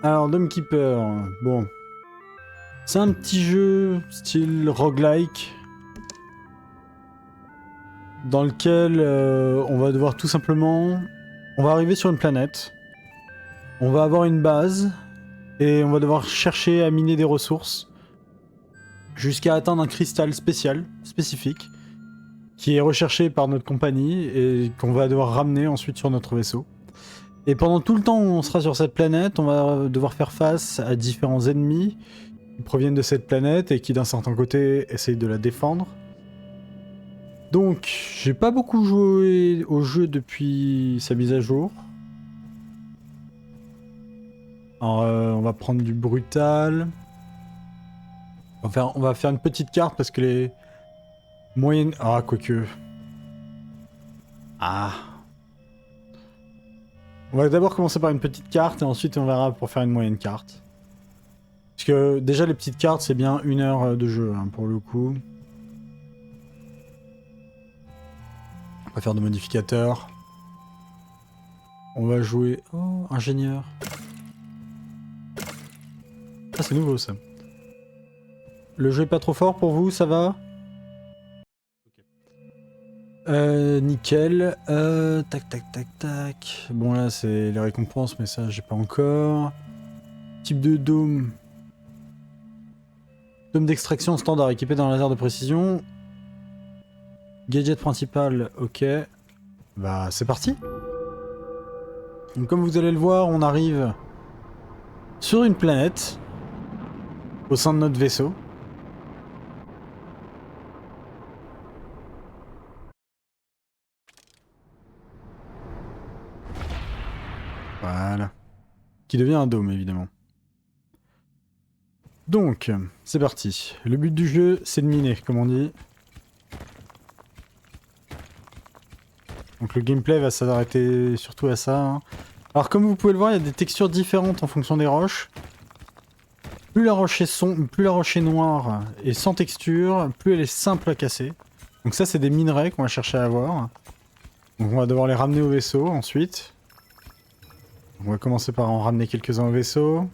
Alors, Dome Keeper, bon. C'est un petit jeu style roguelike dans lequel on va devoir tout simplement... On va arriver sur une planète, on va avoir une base et on va devoir chercher à miner des ressources jusqu'à atteindre un cristal spécifique, qui est recherché par notre compagnie et qu'on va devoir ramener ensuite sur notre vaisseau. Et pendant tout le temps où on sera sur cette planète, on va devoir faire face à différents ennemis qui proviennent de cette planète et qui d'un certain côté essayent de la défendre. Donc, j'ai pas beaucoup joué au jeu depuis sa mise à jour. Alors, on va prendre du brutal. On va faire une petite carte parce que les moyennes... Ah, quoique... Ah... On va d'abord commencer par une petite carte et ensuite on verra pour faire une moyenne carte. Parce que déjà les petites cartes c'est bien 1 heure de jeu hein, pour le coup. On va faire de modificateurs. On va jouer... Oh, ingénieur. Ah c'est nouveau ça. Le jeu est pas trop fort pour vous, ça va? Nickel. Tac tac tac tac. Bon là c'est les récompenses mais ça j'ai pas encore. Type de dôme. Dôme d'extraction standard équipé d'un laser de précision. Gadget principal, ok. Bah c'est parti. Donc comme vous allez le voir, on arrive sur une planète au sein de notre vaisseau. Voilà. Qui devient un dôme évidemment. Donc, c'est parti. Le but du jeu, c'est de miner, comme on dit. Donc le gameplay va s'arrêter surtout à ça. Hein. Alors comme vous pouvez le voir, il y a des textures différentes en fonction des roches. Plus la roche est noire et sans texture, plus elle est simple à casser. Donc ça, c'est des minerais qu'on va chercher à avoir. Donc on va devoir les ramener au vaisseau ensuite. On va commencer par en ramener quelques-uns au vaisseau.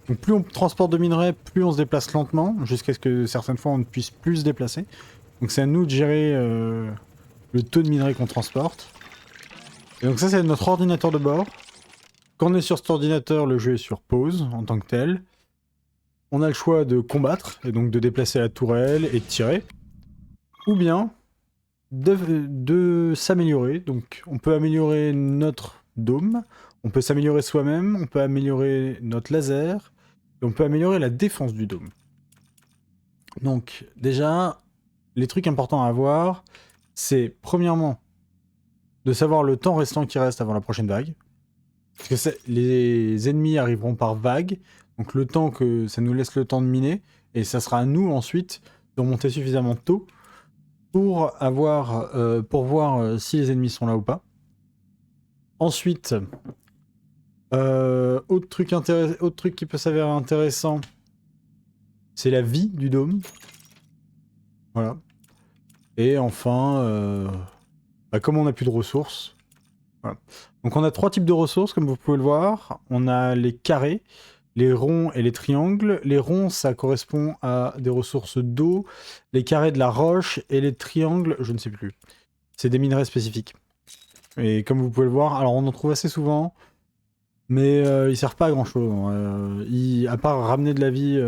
Donc plus on transporte de minerais, plus on se déplace lentement, jusqu'à ce que certaines fois on ne puisse plus se déplacer. Donc c'est à nous de gérer le taux de minerais qu'on transporte. Et donc ça c'est notre ordinateur de bord. Quand on est sur cet ordinateur, le jeu est sur pause en tant que tel. On a le choix de combattre, et donc de déplacer la tourelle et de tirer. Ou bien de s'améliorer. Donc on peut améliorer notre dôme, on peut s'améliorer soi-même, on peut améliorer notre laser, et on peut améliorer la défense du dôme. Donc déjà, les trucs importants à avoir, c'est premièrement de savoir le temps restant qui reste avant la prochaine vague. Parce que les ennemis arriveront par vague, donc le temps que ça nous laisse le temps de miner, et ça sera à nous ensuite de remonter suffisamment tôt pour voir si les ennemis sont là ou pas. Ensuite, autre truc qui peut s'avérer intéressant, c'est la vie du dôme. Voilà. Et enfin, comme on n'a plus de ressources, voilà. Donc on a 3 types de ressources, comme vous pouvez le voir. On a les carrés, les ronds et les triangles. Les ronds, ça correspond à des ressources d'eau. Les carrés de la roche et les triangles, je ne sais plus. C'est des minerais spécifiques. Et comme vous pouvez le voir, alors on en trouve assez souvent, mais ils servent pas à grand chose. À part ramener de la vie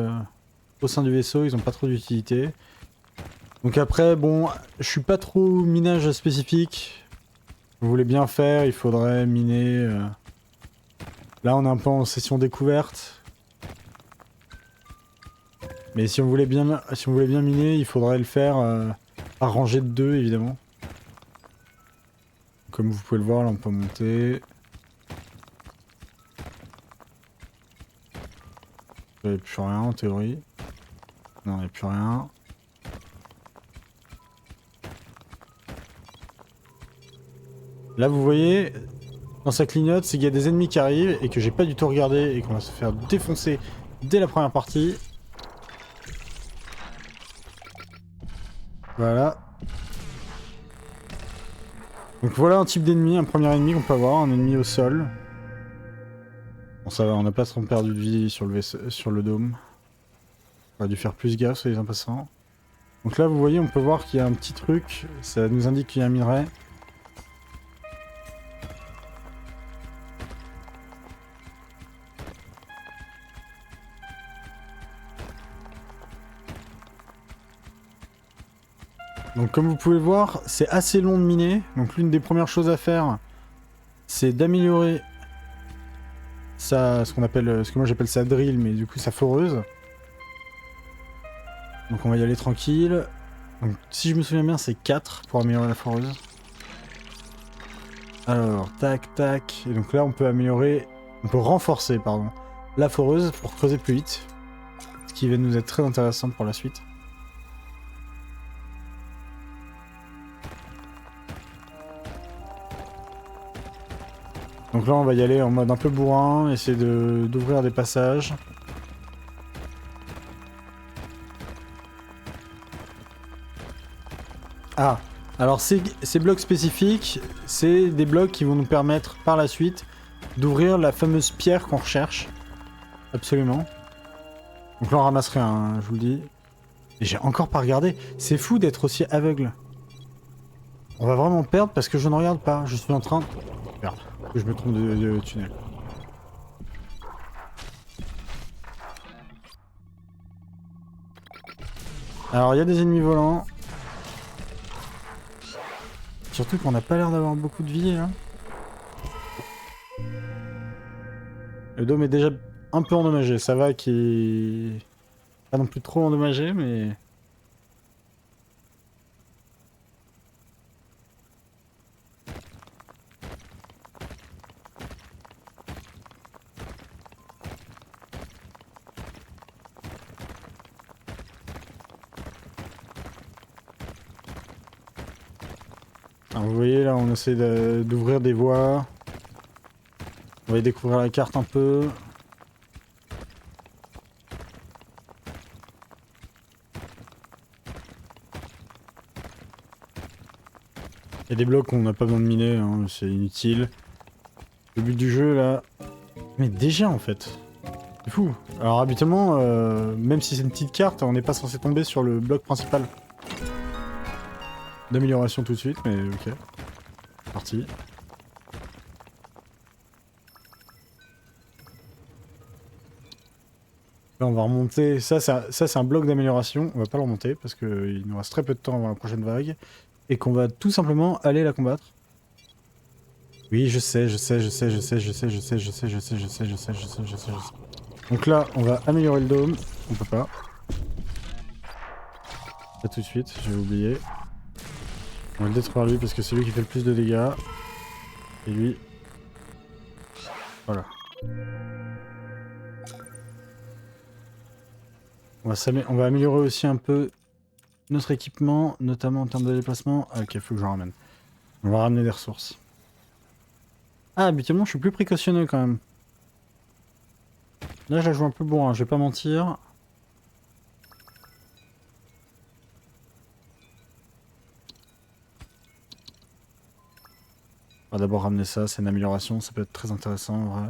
au sein du vaisseau, ils ont pas trop d'utilité. Donc après, bon, je suis pas trop minage spécifique. Vous voulez bien faire, il faudrait miner... Là, on est un peu en session découverte. Mais si on voulait bien miner, il faudrait le faire par rangée de 2, évidemment. Comme vous pouvez le voir, là, on peut monter. Il n'y a plus rien, en théorie. Non, il n'y a plus rien. Là, vous voyez, quand ça clignote, c'est qu'il y a des ennemis qui arrivent et que j'ai pas du tout regardé et qu'on va se faire défoncer dès la première partie. Voilà. Donc voilà un type d'ennemi, un premier ennemi qu'on peut avoir, un ennemi au sol. ça va, on n'a pas trop perdu de vie sur le dôme. On a dû faire plus gaffe, soyez en passant. Donc là, vous voyez, on peut voir qu'il y a un petit truc. Ça nous indique qu'il y a un minerai. Donc comme vous pouvez le voir, c'est assez long de miner. Donc l'une des premières choses à faire, c'est d'améliorer ce qu'on appelle, ce que moi j'appelle sa drill, mais du coup sa foreuse. Donc on va y aller tranquille. Donc si je me souviens bien, c'est 4 pour améliorer la foreuse. Alors, tac, tac. Et donc là, on peut renforcer, pardon, la foreuse pour creuser plus vite. Ce qui va nous être très intéressant pour la suite. Donc là, on va y aller en mode un peu bourrin, essayer d'ouvrir des passages. Ah, alors ces blocs spécifiques, c'est des blocs qui vont nous permettre par la suite d'ouvrir la fameuse pierre qu'on recherche. Absolument. Donc là, on ramasserait un, je vous le dis. Et j'ai encore pas regardé. C'est fou d'être aussi aveugle. On va vraiment perdre parce que je ne regarde pas. Je suis en train... Merde, je me trompe de tunnel. Alors, il y a des ennemis volants. Surtout qu'on n'a pas l'air d'avoir beaucoup de vie, là. Le dôme est déjà un peu endommagé. Ça va qu'il... Pas non plus trop endommagé, mais... Alors, vous voyez, là, on essaie d'ouvrir des voies. On va y découvrir la carte un peu. Il y a des blocs qu'on n'a pas besoin de miner, hein, c'est inutile. Le but du jeu, là... Mais déjà, en fait. C'est fou. Alors, habituellement, même si c'est une petite carte, on n'est pas censé tomber sur le bloc principal. D'amélioration tout de suite, mais ok. Parti. Là, on va remonter. Ça c'est un bloc d'amélioration. On va pas le remonter parce qu'il nous reste très peu de temps avant la prochaine vague. Et qu'on va tout simplement aller la combattre. Oui, je sais. Donc là, on va améliorer le dôme. On peut pas. Pas tout de suite, j'ai oublié. On va le détruire lui parce que c'est lui qui fait le plus de dégâts. Et lui... Voilà. On va améliorer aussi un peu notre équipement, notamment en termes de déplacement. Ah, ok, faut que j'en ramène. On va ramener des ressources. Ah, habituellement, je suis plus précautionneux quand même. Là, je la joue un peu bon, hein, je vais pas mentir. On va d'abord ramener ça, c'est une amélioration, ça peut être très intéressant en vrai.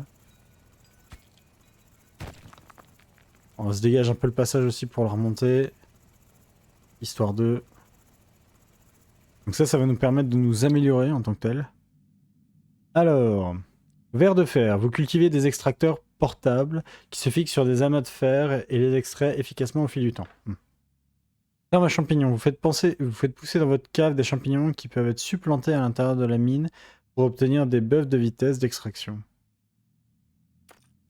On se dégage un peu le passage aussi pour le remonter. Histoire de... Donc ça va nous permettre de nous améliorer en tant que tel. Alors, verre de fer. Vous cultivez des extracteurs portables qui se fixent sur des amas de fer et les extraient efficacement au fil du temps. Ferme à champignons. Vous faites pousser dans votre cave des champignons qui peuvent être supplantés à l'intérieur de la mine pour obtenir des buffs de vitesse d'extraction.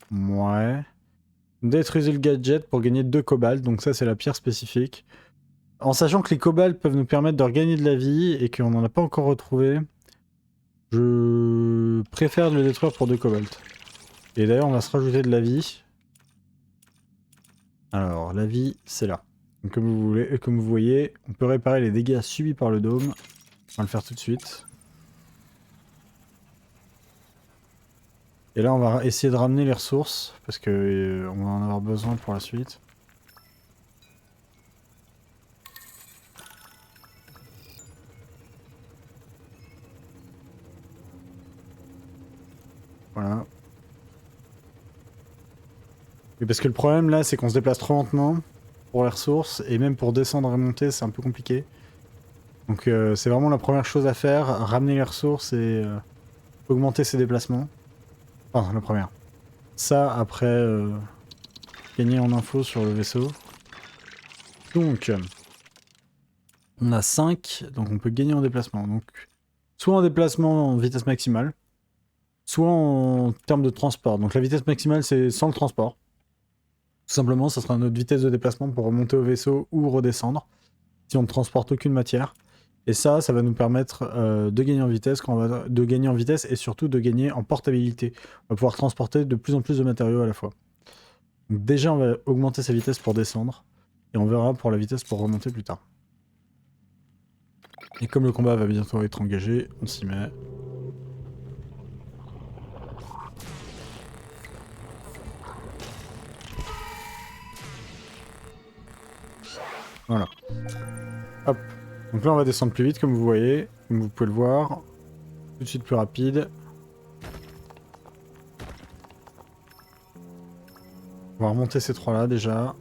Ouais. Détruisez le gadget pour gagner 2 cobalt, donc ça c'est la pierre spécifique. En sachant que les cobalts peuvent nous permettre de regagner de la vie et qu'on n'en a pas encore retrouvé, je préfère le détruire pour 2 cobalt. Et d'ailleurs on va se rajouter de la vie. Alors la vie c'est là. Donc, comme vous voyez, on peut réparer les dégâts subis par le dôme. On va le faire tout de suite. Et là on va essayer de ramener les ressources parce que on va en avoir besoin pour la suite. Voilà. Et parce que le problème là, c'est qu'on se déplace trop lentement pour les ressources, et même pour descendre et monter, c'est un peu compliqué. Donc c'est vraiment la première chose à faire, ramener les ressources et augmenter ses déplacements. Enfin, la première. Ça, après, gagner en info sur le vaisseau. Donc, on a 5, donc on peut gagner en déplacement. Donc, soit en déplacement en vitesse maximale, soit en termes de transport. Donc la vitesse maximale, c'est sans le transport. Tout simplement, ça sera notre vitesse de déplacement pour remonter au vaisseau ou redescendre, si on ne transporte aucune matière. Et ça va nous permettre de gagner en vitesse, de gagner en vitesse et surtout de gagner en portabilité. On va pouvoir transporter de plus en plus de matériaux à la fois. Donc déjà, on va augmenter sa vitesse pour descendre, et on verra pour la vitesse pour remonter plus tard. Et comme le combat va bientôt être engagé, on s'y met. Voilà. Hop. Donc là, on va descendre plus vite, comme vous voyez. Comme vous pouvez le voir. Tout de suite plus rapide. On va remonter ces trois-là, déjà.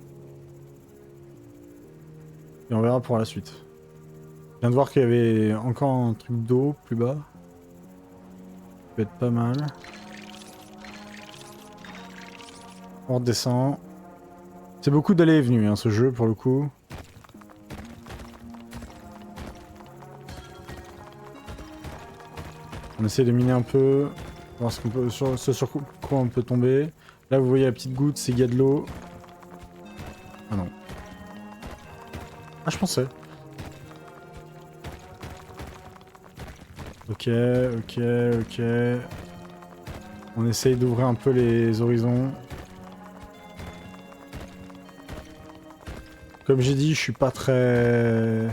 Et on verra pour la suite. Je viens de voir qu'il y avait encore un truc d'eau plus bas. Ça peut être pas mal. On redescend. C'est beaucoup d'allées et venues, hein, ce jeu, pour le coup. On essaie de miner un peu, voir ce sur quoi on peut tomber. Là, vous voyez la petite goutte, c'est qu'il y a de l'eau. Ah non. Ah, je pensais. Ok, ok, ok. On essaye d'ouvrir un peu les horizons. Comme j'ai dit, je suis pas très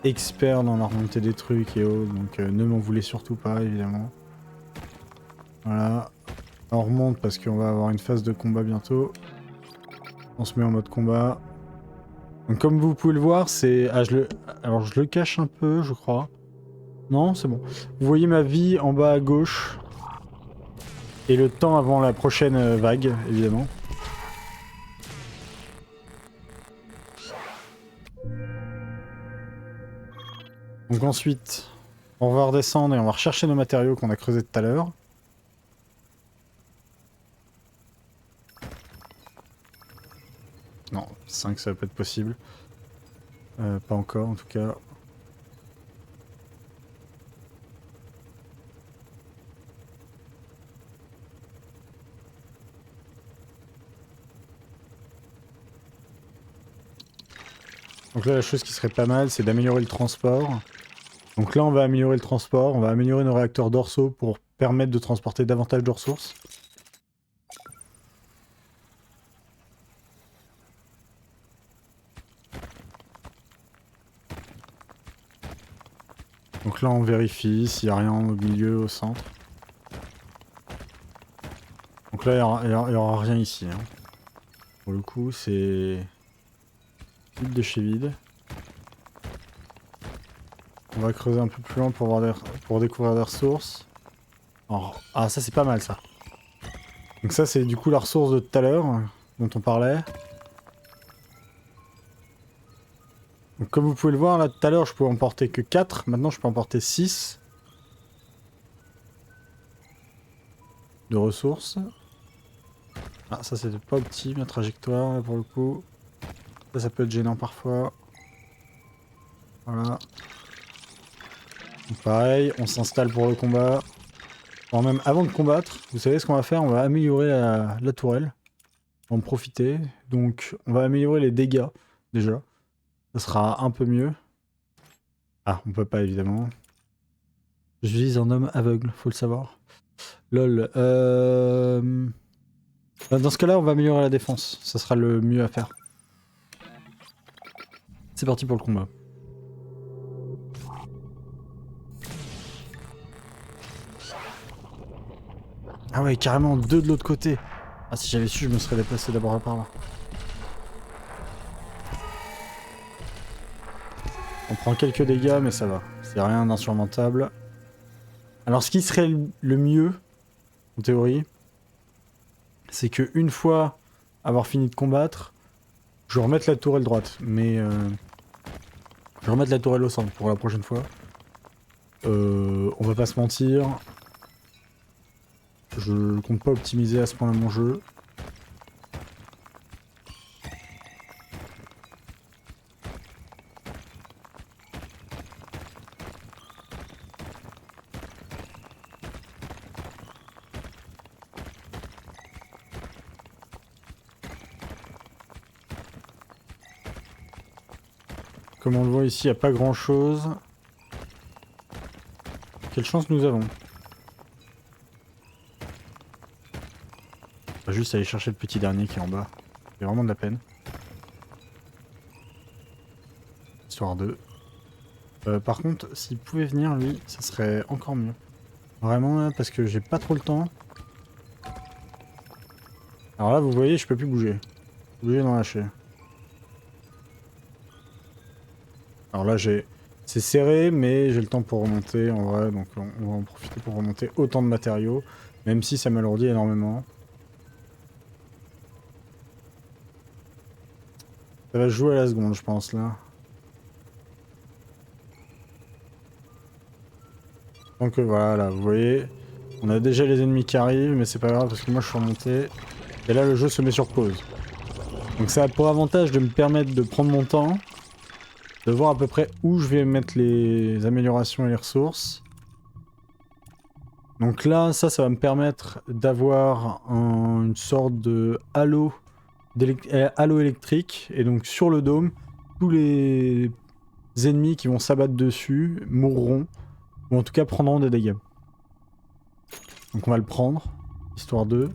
expert dans la remontée des trucs et autres, donc ne m'en voulez surtout pas, évidemment. Voilà. On remonte parce qu'on va avoir une phase de combat bientôt. On se met en mode combat. Donc comme vous pouvez le voir, c'est... Ah, alors je le cache un peu, je crois. Non, c'est bon. Vous voyez ma vie en bas à gauche. Et le temps avant la prochaine vague, évidemment. Donc ensuite, on va redescendre et on va rechercher nos matériaux qu'on a creusés tout à l'heure. Non, 5 ça va pas être possible. Pas encore en tout cas. Donc là la chose qui serait pas mal c'est d'améliorer le transport. Donc là on va améliorer le transport, on va améliorer nos réacteurs dorsaux pour permettre de transporter davantage de ressources. Donc là on vérifie s'il n'y a rien au milieu, au centre. Donc là il n'y aura rien ici. Hein. Pour le coup c'est vide de chez vide. On va creuser un peu plus loin pour, pour découvrir des ressources. Alors, ah ça c'est pas mal ça. Donc ça c'est du coup la ressource de tout à l'heure dont on parlait. Donc comme vous pouvez le voir là tout à l'heure je pouvais en porter que 4, maintenant je peux en porter 6 de ressources. Ah ça c'était pas opti ma trajectoire là, pour le coup. Ça peut être gênant parfois. Voilà. Donc, pareil, on s'installe pour le combat. Bon, même avant de combattre, vous savez ce qu'on va faire? On va améliorer la tourelle. On va en profiter. Donc on va améliorer les dégâts déjà. Ça sera un peu mieux. Ah, on peut pas évidemment. Je vise un homme aveugle, faut le savoir. Lol. Dans ce cas-là, on va améliorer la défense. Ça sera le mieux à faire. C'est parti pour le combat. Ah ouais, carrément 2 de l'autre côté. Ah, si j'avais su, je me serais déplacé d'abord par là. On prend quelques dégâts, mais ça va. C'est rien d'insurmontable. Alors, ce qui serait le mieux, en théorie, c'est que une fois avoir fini de combattre, je vais remettre la tourelle droite, mais je vais remettre la tourelle au centre pour la prochaine fois. On va pas se mentir, je compte pas optimiser à ce point-là mon jeu. Comme on le voit ici, il n'y a pas grand chose. Quelle chance nous avons. On va juste aller chercher le petit dernier qui est en bas. C'est vraiment de la peine. Histoire de... par contre, s'il pouvait venir lui, ça serait encore mieux. Vraiment là, parce que j'ai pas trop le temps. Alors là, vous voyez, je peux plus bouger. Bouger dans la chaîne. Alors là, c'est serré, mais j'ai le temps pour remonter en vrai, donc on va en profiter pour remonter autant de matériaux, même si ça m'alourdit énormément. Ça va se jouer à la seconde, je pense, là. Donc voilà, vous voyez, on a déjà les ennemis qui arrivent, mais c'est pas grave parce que moi je suis remonté. Et là, le jeu se met sur pause. Donc ça a pour avantage de me permettre de prendre mon temps, de voir à peu près où je vais mettre les améliorations et les ressources. Donc là, ça va me permettre d'avoir une sorte de halo électrique. Et donc sur le dôme, tous les ennemis qui vont s'abattre dessus mourront, ou en tout cas prendront des dégâts. Donc on va le prendre, histoire de...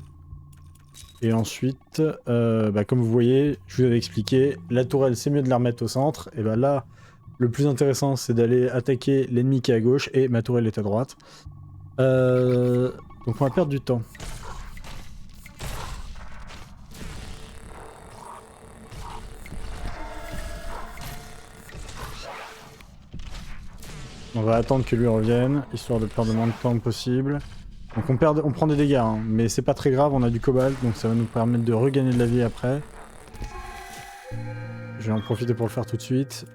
Et ensuite, comme vous voyez, je vous avais expliqué, la tourelle c'est mieux de la remettre au centre. Et bah là, le plus intéressant c'est d'aller attaquer l'ennemi qui est à gauche et ma tourelle est à droite. Donc on va perdre du temps. On va attendre que lui revienne, histoire de perdre le moins de temps possible. Donc on prend des dégâts, hein, mais c'est pas très grave, on a du cobalt, donc ça va nous permettre de regagner de la vie après. Je vais en profiter pour le faire tout de suite.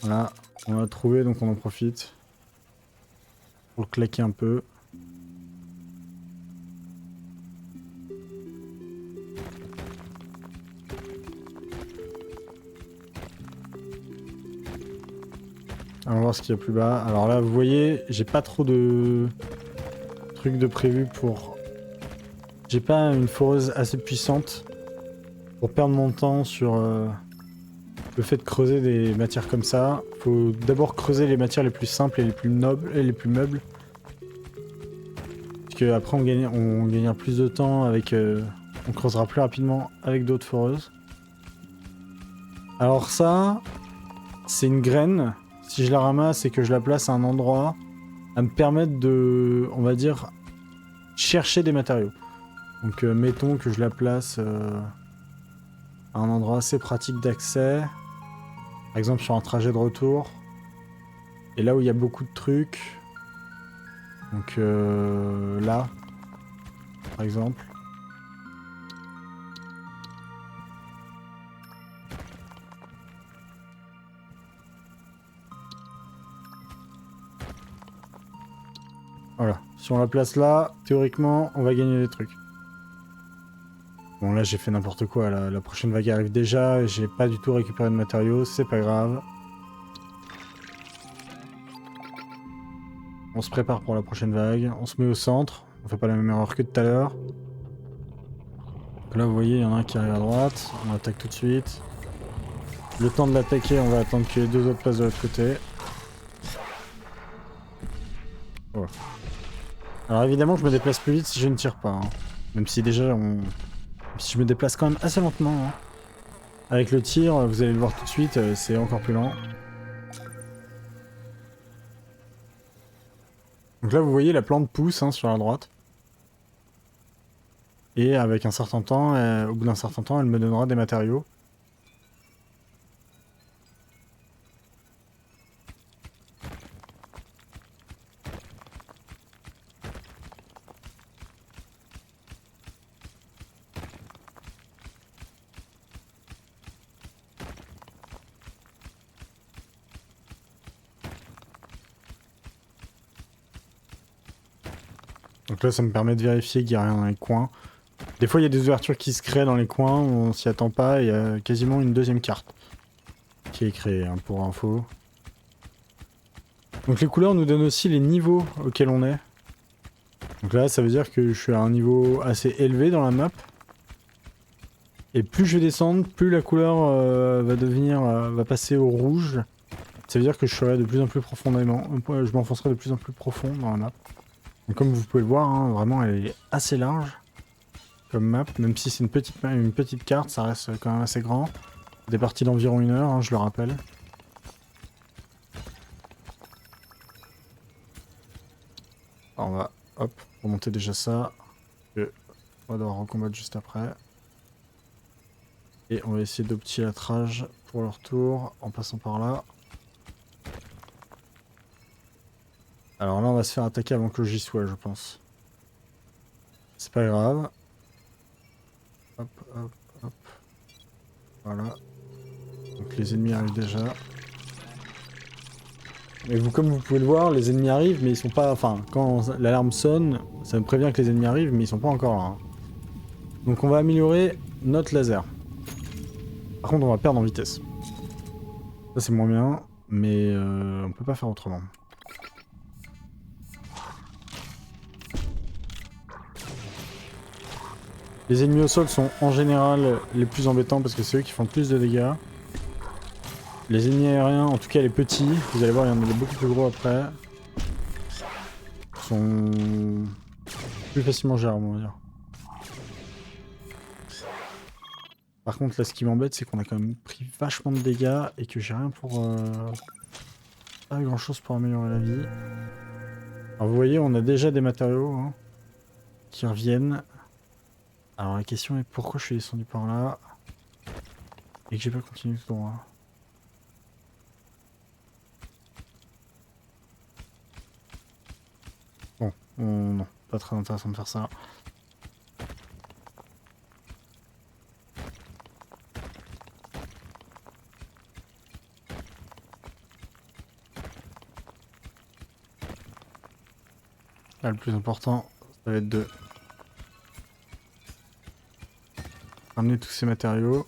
Voilà, on l'a trouvé, donc on en profite. Pour le claquer un peu. On va voir ce qu'il y a plus bas. Alors là, vous voyez, j'ai pas trop de trucs de prévu pour... J'ai pas une foreuse assez puissante pour perdre mon temps sur le fait de creuser des matières comme ça. Faut d'abord creuser les matières les plus simples et les plus nobles et les plus meubles. Parce que après on gagnera plus de temps avec... on creusera plus rapidement avec d'autres foreuses. Alors ça, c'est une graine. Si je la ramasse et que je la place à un endroit, à me permettre de, on va dire, chercher des matériaux. Donc mettons que je la place à un endroit assez pratique d'accès. Par exemple sur un trajet de retour. Et là où il y a beaucoup de trucs. Donc là, par exemple. Voilà, si on la place là, théoriquement, on va gagner des trucs. Bon là j'ai fait n'importe quoi, la prochaine vague arrive déjà, et j'ai pas du tout récupéré de matériaux, c'est pas grave. On se prépare pour la prochaine vague, on se met au centre, on fait pas la même erreur que tout à l'heure. Là vous voyez, il y en a un qui arrive à droite, on attaque tout de suite. Le temps de l'attaquer, on va attendre que les deux autres passent de l'autre côté. Voilà. Alors évidemment je me déplace plus vite si je ne tire pas, hein. Même si déjà Même si je me déplace quand même assez lentement, hein. Avec le tir, vous allez le voir tout de suite, c'est encore plus lent. Donc là vous voyez la plante pousse, hein, sur la droite. Et avec un certain temps, au bout d'un certain temps, elle me donnera des matériaux. Donc là, ça me permet de vérifier qu'il n'y a rien dans les coins. Des fois, il y a des ouvertures qui se créent dans les coins, où on s'y attend pas, et il y a quasiment une deuxième carte qui est créée, hein, pour info. Donc les couleurs nous donnent aussi les niveaux auxquels on est. Donc là, ça veut dire que je suis à un niveau assez élevé dans la map. Et plus je vais descendre, plus la couleur va passer au rouge. Ça veut dire que je serai de plus en plus profondément, je m'enfoncerai de plus en plus profond dans la map. Donc comme vous pouvez le voir, hein, vraiment elle est assez large comme map, même si c'est une petite carte, ça reste quand même assez grand. Des parties d'environ 1 heure, hein, je le rappelle. Alors on va, hop, remonter déjà ça. Et on va devoir recombattre juste après. Et on va essayer d'optilatrage pour leur tour en passant par là. Alors là on va se faire attaquer avant que j'y sois, je pense. C'est pas grave. Hop, hop, hop. Voilà. Donc les ennemis arrivent déjà. Mais vous, comme vous pouvez le voir, les ennemis arrivent, mais ils sont pas... Enfin, quand l'alarme sonne, ça me prévient que les ennemis arrivent, mais ils sont pas encore là. Hein. Donc on va améliorer notre laser. Par contre, on va perdre en vitesse. Ça, c'est moins bien, mais on peut pas faire autrement. Les ennemis au sol sont en général les plus embêtants parce que c'est eux qui font le plus de dégâts. Les ennemis aériens, en tout cas les petits, vous allez voir, il y en a des beaucoup plus gros après. Sont plus facilement gérables, on va dire. Par contre, là, ce qui m'embête, c'est qu'on a quand même pris vachement de dégâts et que j'ai rien pour... pas grand chose pour améliorer la vie. Alors, vous voyez, on a déjà des matériaux hein, qui reviennent. Alors, la question est pourquoi je suis descendu par là et que j'ai pas continué tout droit. Bon, non, pas très intéressant de faire ça. Là, le plus important, ça va être de ramener tous ces matériaux.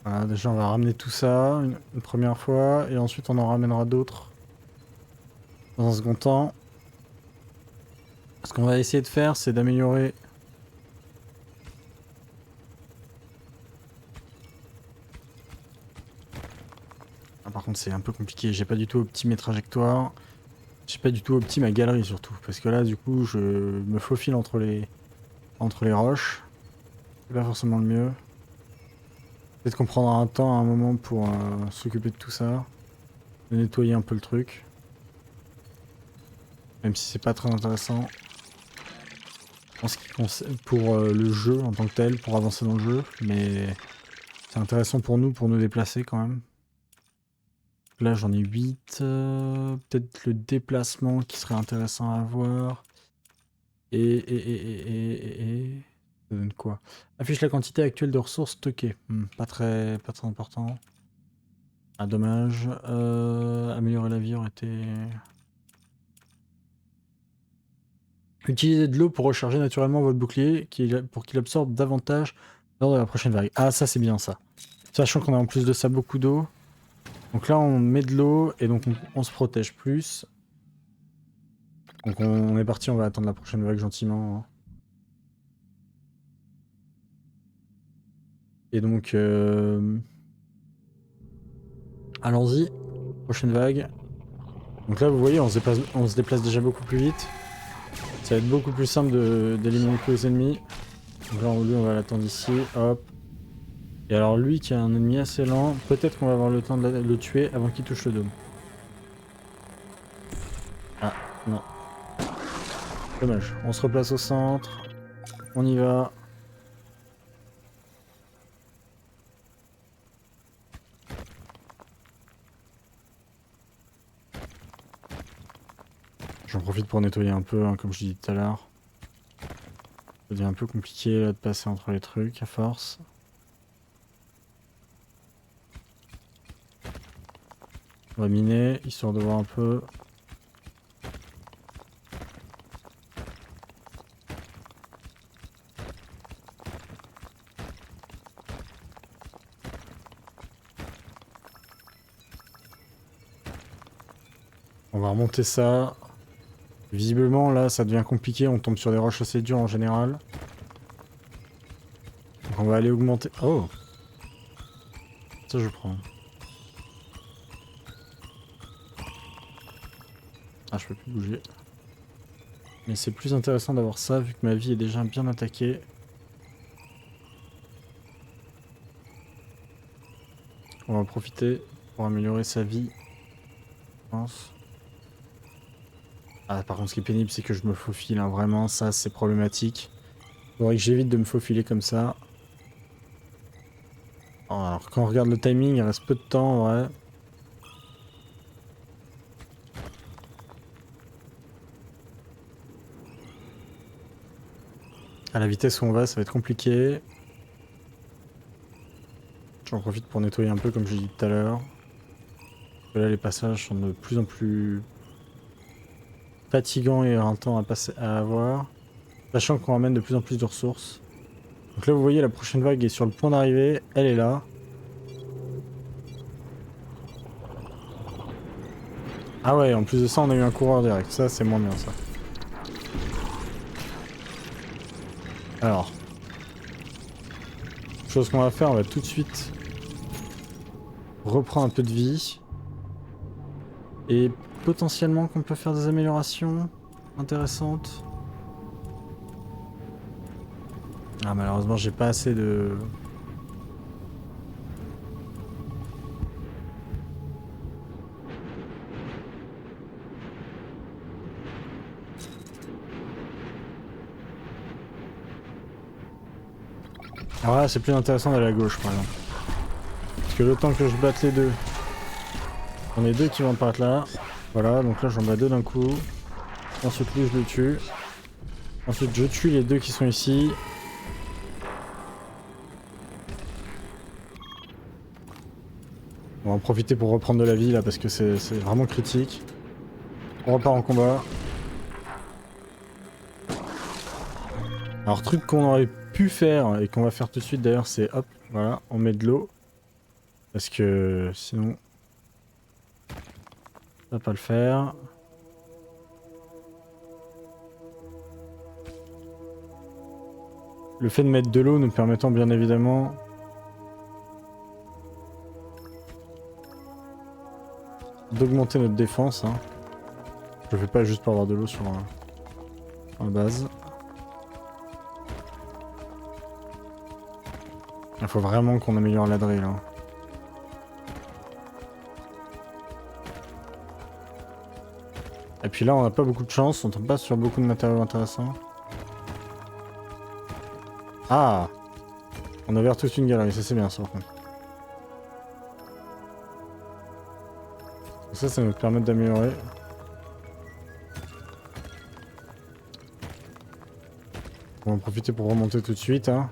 Voilà, déjà on va ramener tout ça une première fois et ensuite on en ramènera d'autres dans un second temps. Ce qu'on va essayer de faire, c'est d'améliorer par contre c'est un peu compliqué, j'ai pas du tout opti mes trajectoires. J'ai pas du tout opti ma galerie surtout. Parce que là du coup je me faufile entre les roches. C'est pas forcément le mieux. Peut-être qu'on prendra un temps à un moment pour s'occuper de tout ça. De nettoyer un peu le truc. Même si c'est pas très intéressant. En ce qui concerne pour le jeu en tant que tel, pour avancer dans le jeu. Mais c'est intéressant pour nous déplacer quand même. Là j'en ai 8. Peut-être le déplacement qui serait intéressant à avoir. Et... Ça donne quoi? Affiche la quantité actuelle de ressources stockées. Pas très important. Ah dommage. Améliorer la vie aurait été... Utilisez de l'eau pour recharger naturellement votre bouclier pour qu'il absorbe davantage lors de la prochaine vague. Ah ça c'est bien ça. Sachant qu'on a en plus de ça beaucoup d'eau. Donc là on met de l'eau et donc on se protège plus. Donc on est parti, on va attendre la prochaine vague gentiment. Et donc... allons-y. Prochaine vague. Donc là vous voyez on se déplace déjà beaucoup plus vite. Ça va être beaucoup plus simple d'éliminer tous les ennemis. Donc là lui on va l'attendre ici. Hop. Et alors lui qui a un ennemi assez lent, peut-être qu'on va avoir le temps de le tuer avant qu'il touche le dôme. Ah non. Dommage. On se replace au centre. On y va. J'en profite pour nettoyer un peu, hein, comme je disais tout à l'heure. Ça devient un peu compliqué là, de passer entre les trucs à force. On va miner, histoire de voir un peu. On va remonter ça. Visiblement, là, ça devient compliqué. On tombe sur des roches assez dures en général. Donc on va aller augmenter... Oh! Ça, je prends. Ah, je peux plus bouger. Mais c'est plus intéressant d'avoir ça, vu que ma vie est déjà bien attaquée. On va en profiter pour améliorer sa vie, je pense. Ah, par contre, ce qui est pénible, c'est que je me faufile, hein. Vraiment, ça, c'est problématique. Faudrait que j'évite de me faufiler comme ça. Alors, quand on regarde le timing, il reste peu de temps, ouais. À la vitesse où on va, ça va être compliqué. J'en profite pour nettoyer un peu, comme j'ai dit tout à l'heure. Là, les passages sont de plus en plus fatigants et éreintants à avoir. Sachant qu'on ramène de plus en plus de ressources. Donc là, vous voyez, la prochaine vague est sur le point d'arriver. Elle est là. Ah ouais, en plus de ça, on a eu un coureur direct. Ça, c'est moins bien, ça. Alors. Chose qu'on va faire, on va tout de suite reprendre un peu de vie. Et potentiellement qu'on peut faire des améliorations intéressantes. Ah, malheureusement, j'ai pas assez de... Alors là, c'est plus intéressant d'aller à gauche, par exemple. Parce que le temps que je batte les deux, on est deux qui vont apparaître là. Voilà, donc là, j'en bats deux d'un coup. Ensuite, lui, je le tue. Ensuite, je tue les deux qui sont ici. On va en profiter pour reprendre de la vie, là, parce que c'est vraiment critique. On repart en combat. Alors, truc qu'on aurait pu faire, et qu'on va faire tout de suite, d'ailleurs, c'est hop, voilà, on met de l'eau. Parce que sinon, ça va pas le faire. Le fait de mettre de l'eau nous permettant bien évidemment d'augmenter notre défense. Hein. Je le fais pas juste pour avoir de l'eau sur la base. Il faut vraiment qu'on améliore la drill. Hein. Et puis là, on n'a pas beaucoup de chance, on tombe pas sur beaucoup de matériaux intéressants. Ah! On a ouvert toute une galerie, ça c'est bien ça par contre. Ça va nous permettre d'améliorer. On va en profiter pour remonter tout de suite. Hein.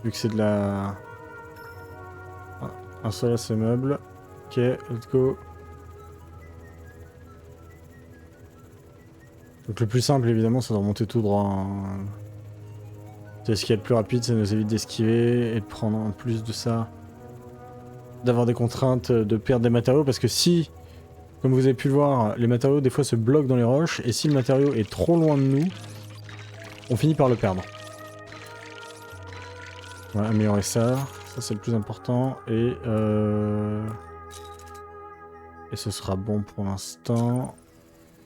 Vu que c'est de la... Ah, un seul à ces meubles. Ok, let's go. Donc le plus simple évidemment c'est de remonter tout droit. Hein. C'est ce qui est le plus rapide, ça nous évite d'esquiver et de prendre en plus de ça, d'avoir des contraintes de perdre des matériaux parce que si, comme vous avez pu le voir, les matériaux des fois se bloquent dans les roches et si le matériau est trop loin de nous, on finit par le perdre. On va améliorer ça, ça c'est le plus important et ce sera bon pour l'instant.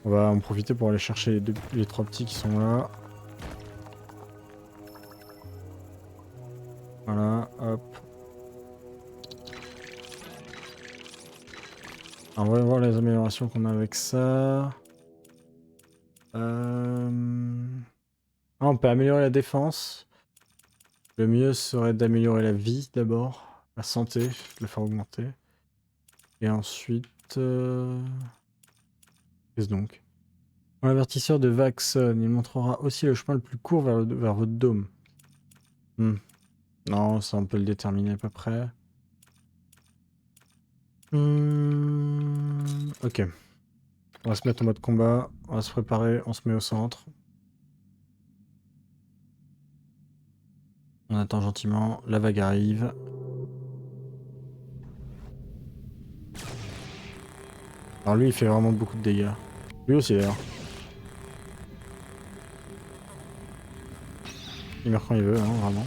On va en profiter pour aller chercher les trois petits qui sont là. Voilà, hop. Alors, on va voir les améliorations qu'on a avec ça. Ah, on peut améliorer la défense. Le mieux serait d'améliorer la vie d'abord. La santé, de le faire augmenter. Et ensuite... Qu'est-ce donc? L'avertisseur de Vaxon, il montrera aussi le chemin le plus court vers votre dôme. Non, ça on peut le déterminer à peu près. Ok. On va se mettre en mode combat. On va se préparer. On se met au centre. On attend gentiment. La vague arrive. Alors lui, il fait vraiment beaucoup de dégâts. Lui aussi d'ailleurs. Il meurt quand il veut, hein, vraiment.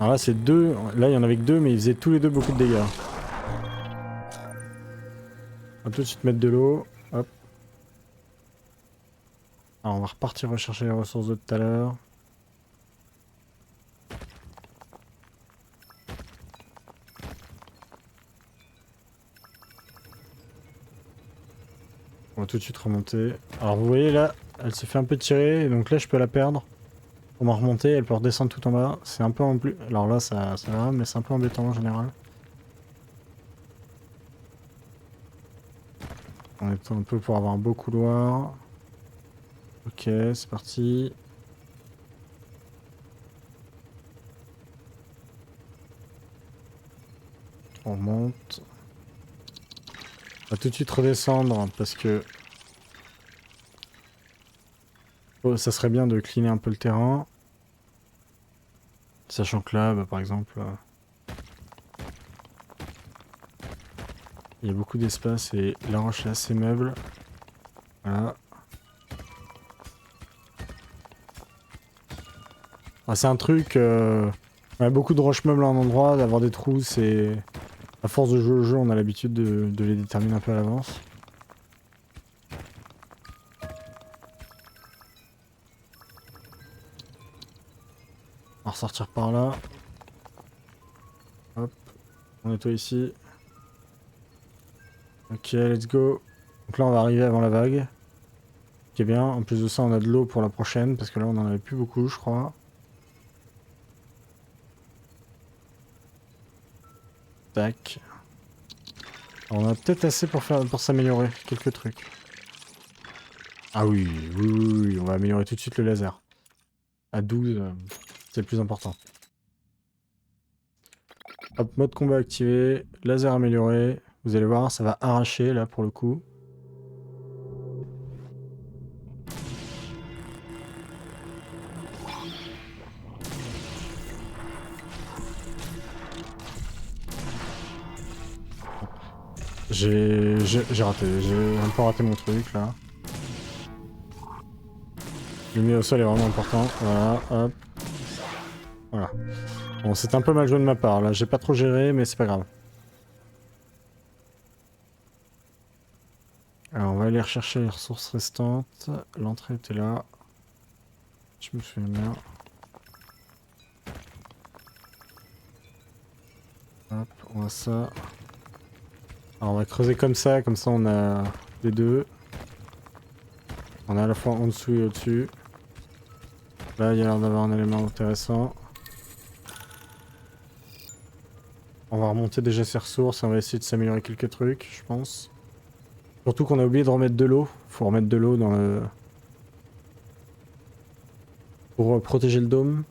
Alors là, c'est deux. Là, il y en avait que deux, mais ils faisaient tous les deux beaucoup de dégâts. On va tout de suite mettre de l'eau. Hop. Alors, on va repartir rechercher les ressources de tout à l'heure. On va tout de suite remonter. Alors, vous voyez là, elle s'est fait un peu tirer. Donc là, je peux la perdre. On va remonter. Elle peut redescendre tout en bas. C'est un peu en plus. Alors là, ça va, mais c'est un peu embêtant en général. On est un peu pour avoir un beau couloir. Ok, c'est parti. On remonte. On va tout de suite redescendre parce que oh, ça serait bien de cleaner un peu le terrain. Sachant que là, bah, par exemple, il y a beaucoup d'espace et la roche est assez meuble. Voilà. Ah, c'est un truc... on a beaucoup de roches meubles à un endroit, d'avoir des trous, c'est... À force de jouer au jeu, on a l'habitude de les déterminer un peu à l'avance. On va ressortir par là. Hop. On nettoie ici. Ok, let's go. Donc là, on va arriver avant la vague. Qui est bien. En plus de ça, on a de l'eau pour la prochaine, parce que là, on en avait plus beaucoup, je crois. Tac. Alors, on a peut-être assez pour s'améliorer. Quelques trucs. Ah oui, oui, on va améliorer tout de suite le laser. À 12, c'est le plus important. Hop, mode combat activé, laser amélioré. Vous allez voir, ça va arracher là pour le coup. J'ai raté, j'ai un peu raté mon truc là. Le mis au sol est vraiment important. Voilà, hop. Voilà. Bon, c'est un peu mal joué de ma part là, j'ai pas trop géré, mais c'est pas grave. Alors on va aller rechercher les ressources restantes. L'entrée était là. Je me souviens bien. Hop, on a ça. Alors on va creuser comme ça on a les deux. On a à la fois en dessous et au-dessus. Là il y a l'air d'avoir un élément intéressant. On va remonter déjà ces ressources et on va essayer de s'améliorer quelques trucs, je pense. Surtout qu'on a oublié de remettre de l'eau. Faut remettre de l'eau dans le... pour protéger le dôme.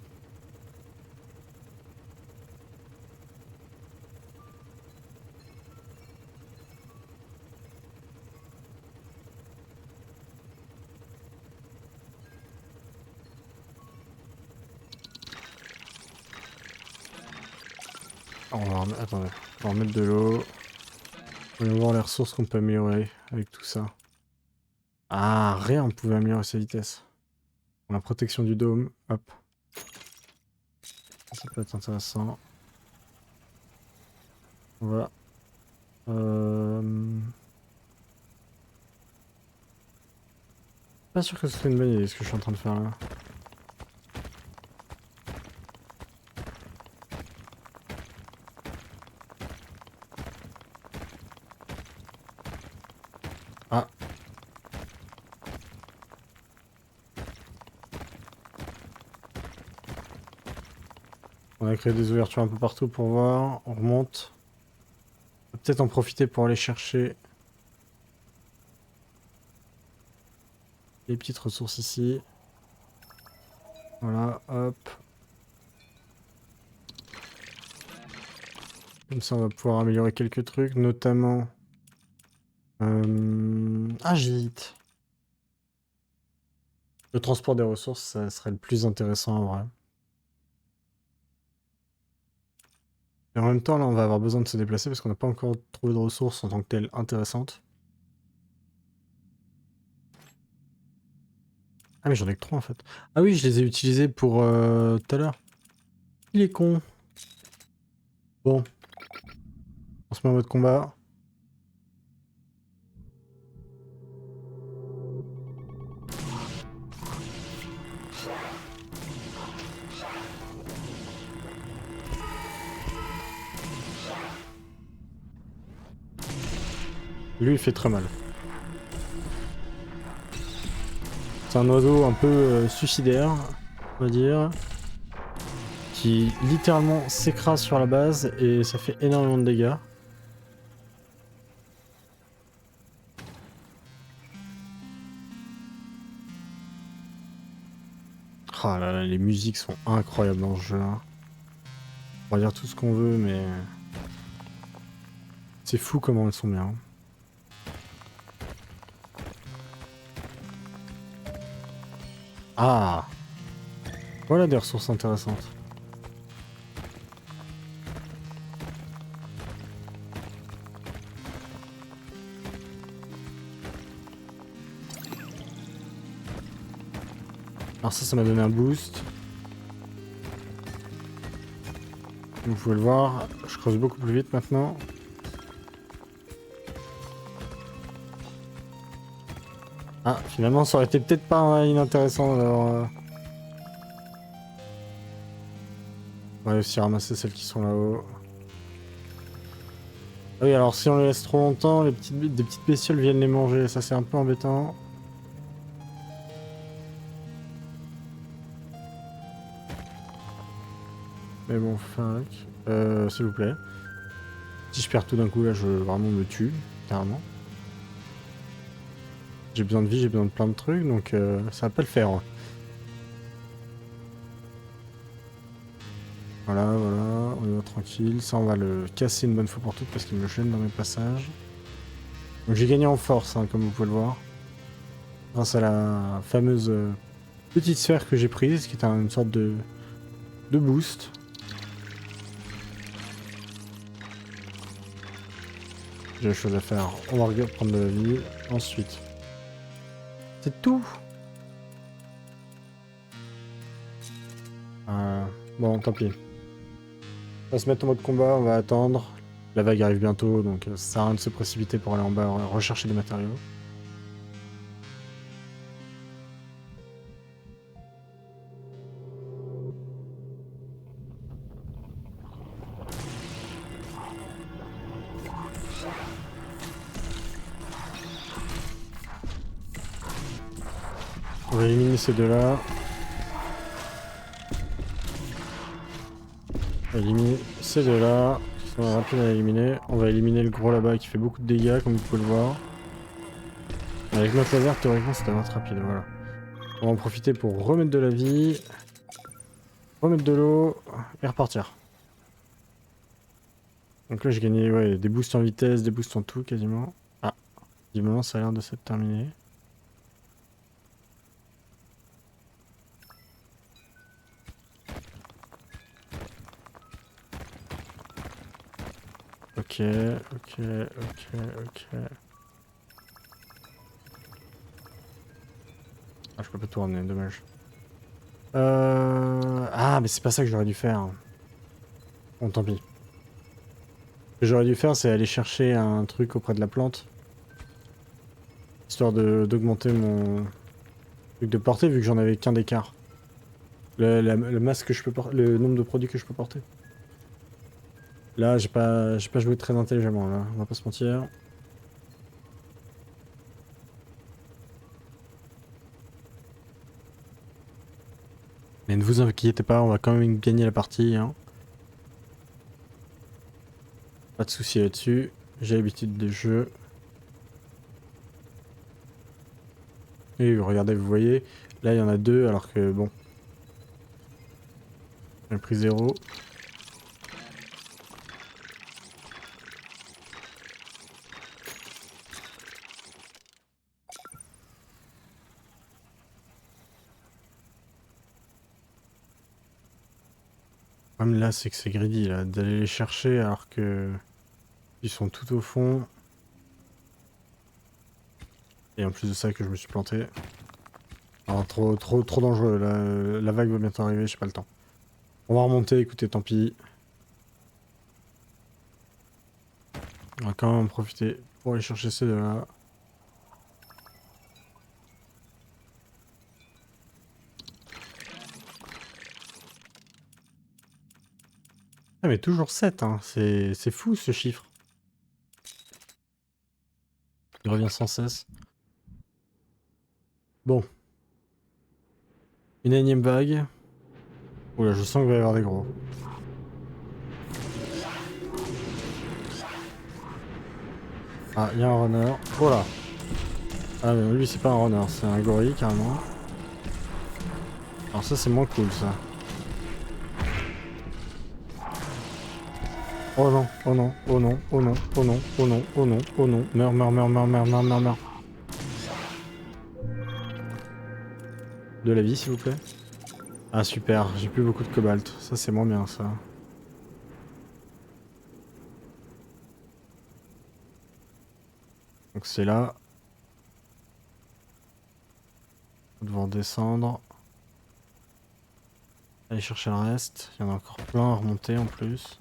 Attendez, on va remettre de l'eau. On va voir les ressources qu'on peut améliorer avec tout ça. Ah, rien, on pouvait améliorer sa vitesse. La protection du dôme, hop. Ça peut être intéressant. Voilà. Pas sûr que ce soit une bonne idée ce que je suis en train de faire là. Ah. On a créé des ouvertures un peu partout pour voir. On remonte. On va peut-être en profiter pour aller chercher les petites ressources ici. Voilà, hop. Comme ça, on va pouvoir améliorer quelques trucs, notamment... Ah, j'hésite. Le transport des ressources, ça serait le plus intéressant en vrai. Et en même temps, là, on va avoir besoin de se déplacer parce qu'on n'a pas encore trouvé de ressources en tant que telles intéressantes. Ah, mais j'en ai que 3 en fait. Ah oui, je les ai utilisés pour tout à l'heure. Il est con. Bon, on se met en mode combat. Lui, il fait très mal. C'est un oiseau un peu suicidaire, on va dire, qui littéralement s'écrase sur la base et ça fait énormément de dégâts. Ah là là, les musiques sont incroyables dans ce jeu. Hein. On va dire tout ce qu'on veut, mais c'est fou comment elles sont bien. Ah, voilà des ressources intéressantes. Alors ça m'a donné un boost. Vous pouvez le voir, je creuse beaucoup plus vite maintenant. Ah, finalement, ça aurait été peut-être pas inintéressant d'avoir... On va aussi ramasser celles qui sont là-haut. Ah oui, alors si on les laisse trop longtemps, des petites bestioles viennent les manger. Ça, c'est un peu embêtant. Mais bon, fuck. S'il vous plaît. Si je perds tout d'un coup, là, je vraiment me tue, carrément. J'ai besoin de vie, j'ai besoin de plein de trucs, donc ça va pas le faire. Hein. Voilà, voilà, on va tranquille. Ça, on va le casser une bonne fois pour toutes parce qu'il me gêne dans mes passages. Donc j'ai gagné en force, hein, comme vous pouvez le voir. Grâce à la fameuse petite sphère que j'ai prise, qui est une sorte de boost. J'ai des choses à faire. On va regarder prendre de la vie. Ensuite. C'est tout. Bon, tant pis. On va se mettre en mode combat, on va attendre. La vague arrive bientôt, donc ça sert à rien de se précipiter pour aller en bas rechercher des matériaux. On va éliminer ces deux-là. On va éliminer ces deux-là, qui sont rapides à éliminer. On va éliminer le gros là-bas qui fait beaucoup de dégâts, comme vous pouvez le voir. Avec notre laser, théoriquement, ça devrait être rapide, voilà. On va en profiter pour remettre de la vie, remettre de l'eau et repartir. Donc là, j'ai gagné ouais, des boosts en vitesse, des boosts en tout, quasiment. Ah, du moment, ça a l'air de s'être terminé. Ok, ok, ok, ok. Ah, je peux pas tout ramener, dommage. Ah, mais c'est pas ça que j'aurais dû faire. Bon, tant pis. Ce que j'aurais dû faire, c'est aller chercher un truc auprès de la plante. Histoire d'augmenter mon truc de portée, vu que j'en avais qu'un d'écart. Le masse que je peux porter, le nombre de produits que je peux porter. Là, j'ai pas joué très intelligemment, là. On va pas se mentir. Mais ne vous inquiétez pas, on va quand même gagner la partie. Hein. Pas de soucis là-dessus. J'ai l'habitude des jeux. Et regardez, vous voyez, là il y en a deux alors que bon. J'ai pris 0. Comme là, c'est que c'est greedy, là, d'aller les chercher alors que ils sont tout au fond. Et en plus de ça, que je me suis planté. Alors, trop dangereux. La vague va bientôt arriver, j'ai pas le temps. On va remonter, écoutez, tant pis. On va quand même en profiter pour aller chercher ces deux-là. Ah, mais toujours 7, hein. C'est fou ce chiffre. Il revient sans cesse. Bon. Une énième vague. Oula, je sens qu'il va y avoir des gros. Ah, il y a un runner. Oh là. Ah, mais lui, c'est pas un runner, c'est un gorille carrément. Alors, ça, c'est moins cool ça. Oh non, oh non, oh non, oh non, oh non, oh non, oh non, oh non. Meurs, meurs, meurs, meurs, meurs, meurs, meurs, meurs. De la vie, s'il vous plaît. Ah, super, j'ai plus beaucoup de cobalt. Ça, c'est moins bien ça. Donc, c'est là. On va devoir descendre. Aller chercher le reste. Il y en a encore plein à remonter en plus.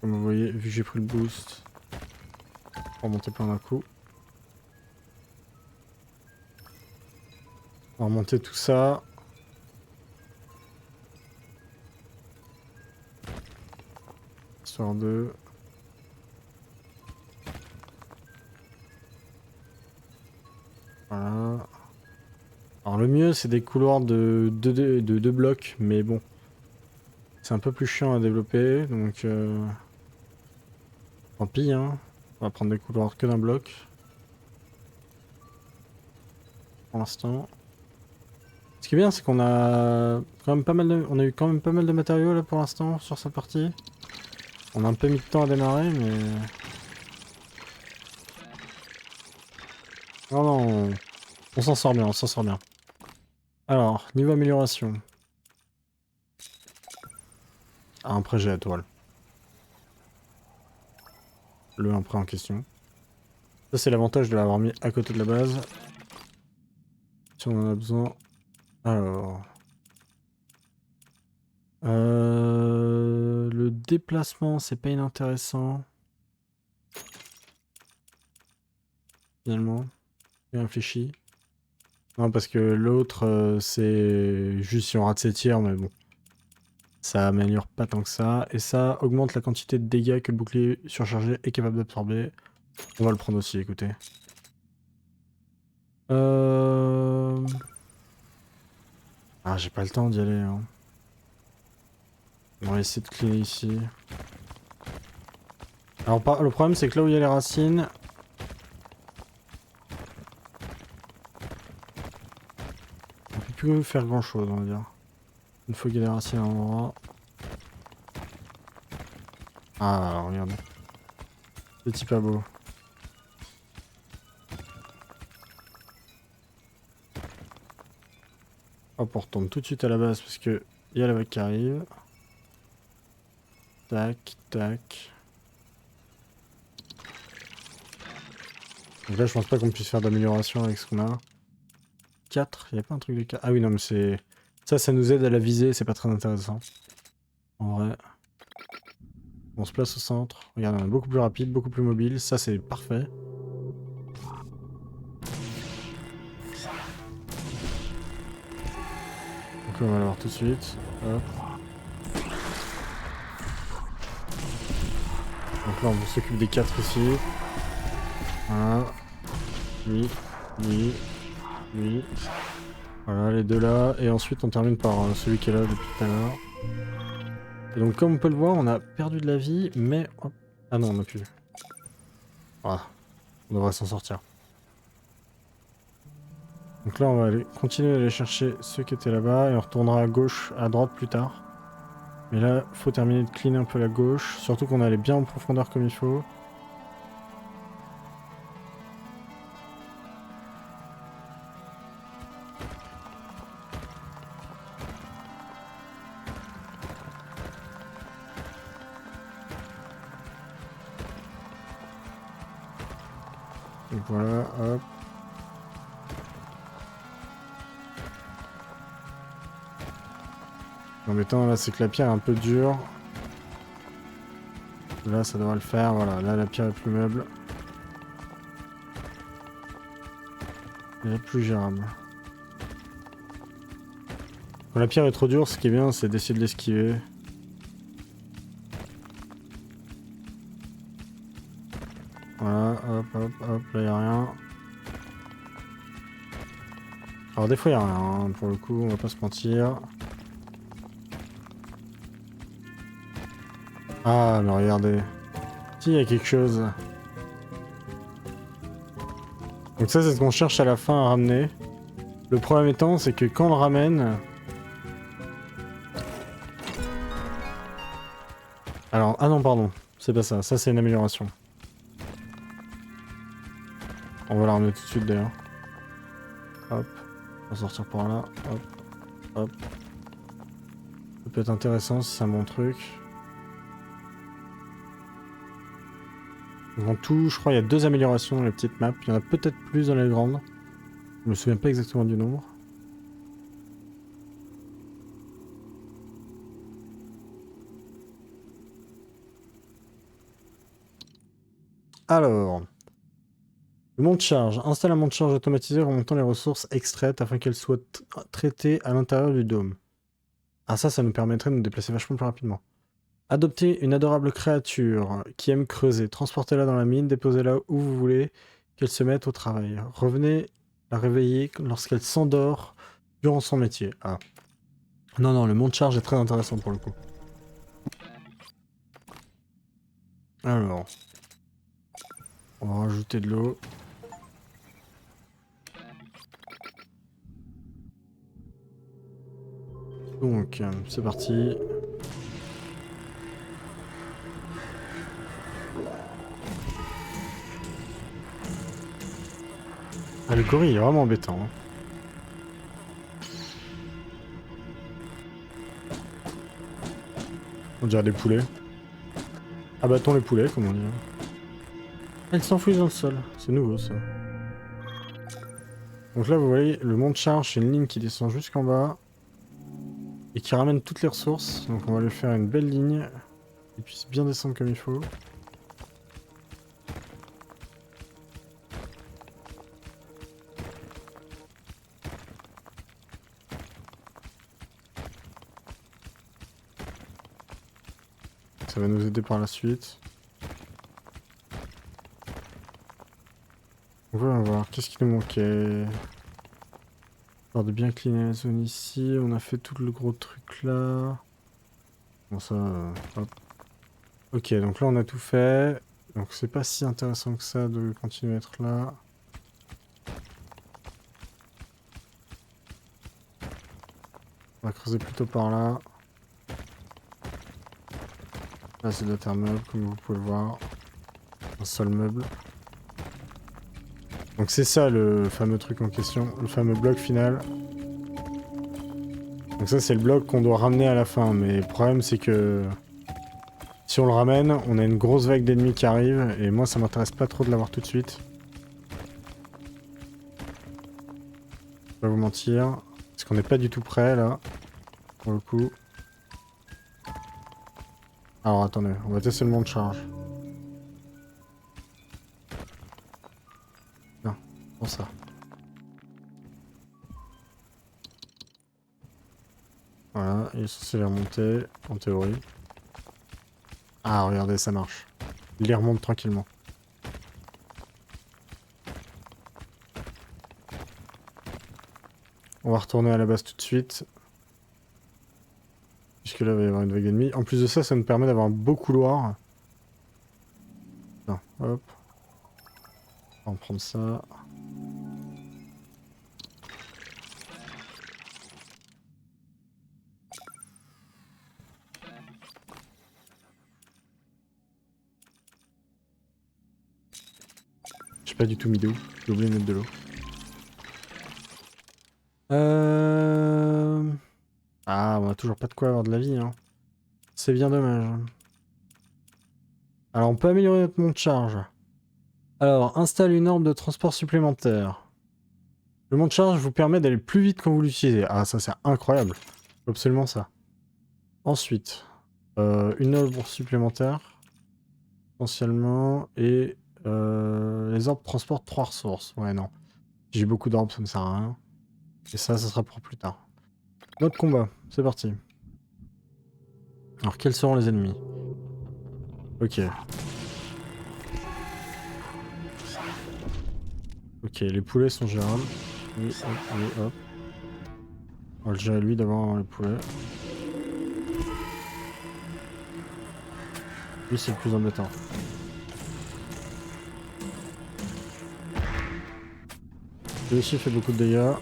Comme vous voyez, vu que j'ai pris le boost, on va remonter plein d'un coup. On va remonter tout ça. Histoire de... Voilà. Alors le mieux c'est des couloirs de deux blocs, mais bon. C'est un peu plus chiant à développer, donc... Tant pis, hein. On va prendre des couloirs que d'un bloc. Pour l'instant. Ce qui est bien, c'est qu'on a quand même pas mal de... On a eu quand même pas mal de matériaux là pour l'instant sur cette partie. On a un peu mis de temps à démarrer, mais... Non, non, on s'en sort bien, on s'en sort bien. Alors, niveau amélioration. Ah, un pré-jet à toile. Le 1 prêt en question. Ça, c'est l'avantage de l'avoir mis à côté de la base. Si on en a besoin. Alors... Le déplacement, c'est pas inintéressant. Finalement. Bien réfléchi. Non, parce que l'autre, c'est juste si on rate ses tirs, mais bon. Ça améliore pas tant que ça. Et ça augmente la quantité de dégâts que le bouclier surchargé est capable d'absorber. On va le prendre aussi, écoutez. Ah, j'ai pas le temps d'y aller. Hein. On va essayer de cleaner ici. Alors, le problème, c'est que là où il y a les racines... On peut plus faire grand chose, on va dire. Une fois qu'il y a les racines à un endroit. Ah, regarde. C'est pas beau. Hop, on retourne tout de suite à la base parce que il y a la vague qui arrive. Tac, tac. Donc là, je pense pas qu'on puisse faire d'amélioration avec ce qu'on a. 4, il n'y a pas un truc de 4. Ah oui, non, mais c'est... Ça nous aide à la viser, c'est pas très intéressant. En vrai. On se place au centre. Regarde, on est beaucoup plus rapide, beaucoup plus mobile. Ça, c'est parfait. Donc on va le voir tout de suite. Hop. Donc là, on s'occupe des 4 ici. Voilà. Lui, lui, lui. Voilà, les deux là. Et ensuite, on termine par celui qui est là depuis tout à l'heure. Et donc, comme on peut le voir, on a perdu de la vie, mais... Hop. Ah non, on a plus. Voilà. On devrait s'en sortir. Donc là, on va aller continuer à aller chercher ceux qui étaient là-bas. Et on retournera à gauche, à droite plus tard. Mais là, faut terminer de cleaner un peu la gauche. Surtout qu'on allait bien en profondeur comme il faut. Donc voilà, hop. L'embêtant là c'est que la pierre est un peu dure. Là ça devrait le faire, voilà, là la pierre est plus meuble. Elle est plus gérable. Quand la pierre est trop dure, ce qui est bien c'est d'essayer de l'esquiver. Voilà, hop, hop, hop, là y'a rien. Alors des fois y'a rien, hein, pour le coup, on va pas se mentir. Ah, mais regardez. Si, il y a quelque chose. Donc ça, c'est ce qu'on cherche à la fin à ramener. Le problème étant, c'est que quand on le ramène... Alors, ah non, pardon. C'est pas ça. Ça, c'est une amélioration. On va la ramener tout de suite, d'ailleurs. Hop. On va sortir par là. Hop. Hop. Ça peut être intéressant si c'est un bon truc. En tout, je crois qu'il y a 2 améliorations dans les petites maps. Il y en a peut-être plus dans les grandes. Je me souviens pas exactement du nombre. Alors... Le monte charge. Installe un monte charge automatisé remontant les ressources extraites afin qu'elles soient traitées à l'intérieur du dôme. Ah ça nous permettrait de nous déplacer vachement plus rapidement. Adoptez une adorable créature qui aime creuser. Transportez-la dans la mine, déposez-la où vous voulez qu'elle se mette au travail. Revenez la réveiller lorsqu'elle s'endort durant son métier. Ah. Non, non, le monte charge est très intéressant pour le coup. Alors. On va rajouter de l'eau. Donc, c'est parti. Ah, le gorille est vraiment embêtant. Hein. On dirait des poulets. Abattons les poulets, comme on dit. Elle s'enfuit dans le sol. C'est nouveau, ça. Donc là, vous voyez, le monte charge, c'est une ligne qui descend jusqu'en bas. Et qui ramène toutes les ressources. Donc on va lui faire une belle ligne. Et puisse bien descendre comme il faut. Ça va nous aider par la suite. On va voir, qu'est-ce qui nous manquait? Alors de bien cleaner la zone ici, on a fait tout le gros truc là. Bon ça, hop. Ok, donc là on a tout fait. Donc c'est pas si intéressant que ça de continuer à être là. On va creuser plutôt par là. Là c'est de la terre meuble, comme vous pouvez le voir. Un sol meuble. Donc c'est ça le fameux truc en question, le fameux bloc final. Donc ça c'est le bloc qu'on doit ramener à la fin, mais le problème c'est que si on le ramène, on a une grosse vague d'ennemis qui arrive, et moi ça m'intéresse pas trop de l'avoir tout de suite. Je vais pas vous mentir, parce qu'on n'est pas du tout prêt là, pour le coup. Alors attendez, on va tester le monte charge. Non, pour ça. Voilà, il est censé les remonter, en théorie. Ah, regardez, ça marche. Il les remonte tranquillement. On va retourner à la base tout de suite. Puisque là, il va y avoir une vague d'ennemis. En plus de ça, ça nous permet d'avoir un beau couloir. Non, hop. On va prendre ça. J'ai pas du tout mis d'eau. J'ai oublié de mettre de l'eau. Ah, on a toujours pas de quoi avoir de la vie, hein. C'est bien dommage. Alors, on peut améliorer notre monte charge. Alors, installe une orbe de transport supplémentaire. Le monte charge vous permet d'aller plus vite quand vous l'utilisez. Ah, ça c'est incroyable. Absolument ça. Ensuite, une orbe supplémentaire. Potentiellement. Et les orbes transportent 3 ressources. Ouais, non. J'ai beaucoup d'orbes, ça ne sert à rien. Et ça sera pour plus tard. Mode combat, c'est parti. Alors, quels seront les ennemis? Ok. Ok, les poulets sont gérables. Oui, hop, oui, hop. On va le gérer lui d'abord, les poulets. Lui, c'est le plus embêtant. Lui aussi fait beaucoup de dégâts.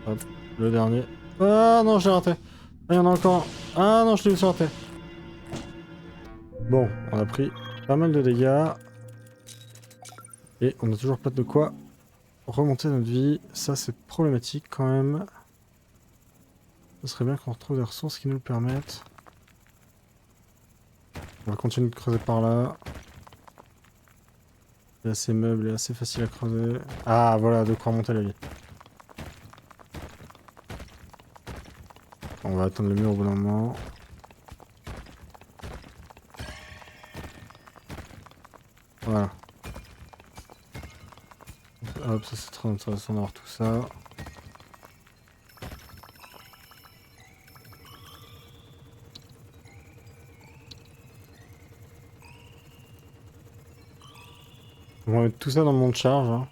Hop, le dernier. Ah non, j'ai raté. Ah, il y en a encore. Ah non, je l'ai aussi raté. Bon, on a pris pas mal de dégâts. Et on n'a toujours pas de quoi remonter notre vie. Ça, c'est problématique quand même. Ce serait bien qu'on retrouve des ressources qui nous le permettent. On va continuer de creuser par là. C'est assez meuble et assez facile à creuser. Ah, voilà, de quoi remonter la vie. On va atteindre le mur au bout d'un moment. Voilà. Hop, ça c'est très intéressant d'avoir tout ça. On va mettre tout ça dans le monde charge. Hein.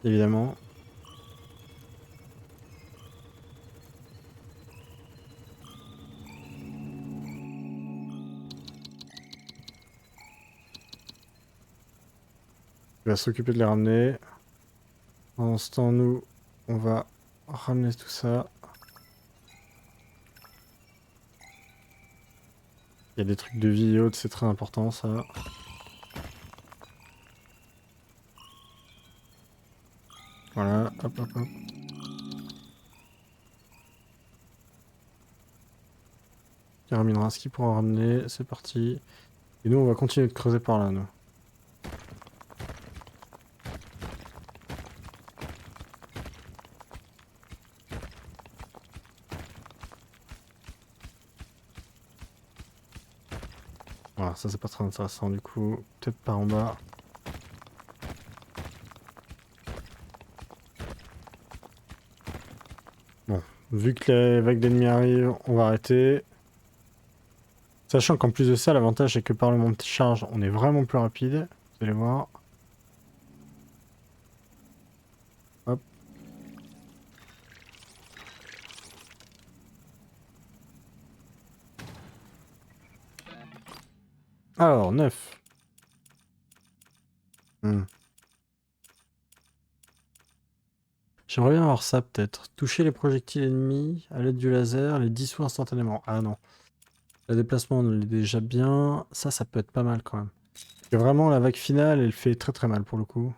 Évidemment. Il va s'occuper de les ramener. Pendant ce temps, nous, on va ramener tout ça. Il y a des trucs de vie et autres, c'est très important ça. Voilà, hop hop hop. Il ramènera ce qu'il pourra ramener, c'est parti. Et nous, on va continuer de creuser par là, nous. Voilà, ça c'est pas très intéressant du coup. Peut-être par en bas. Bon, vu que les vagues d'ennemis arrivent, on va arrêter. Sachant qu'en plus de ça, l'avantage c'est que par le monte charge, on est vraiment plus rapide. Vous allez voir. Hop. Alors, 9. J'aimerais bien avoir ça peut-être. Toucher les projectiles ennemis à l'aide du laser, les dissout instantanément. Ah non. Le déplacement, on l'est déjà bien. Ça peut être pas mal quand même. Parce que vraiment, la vague finale, elle fait très très mal pour le coup.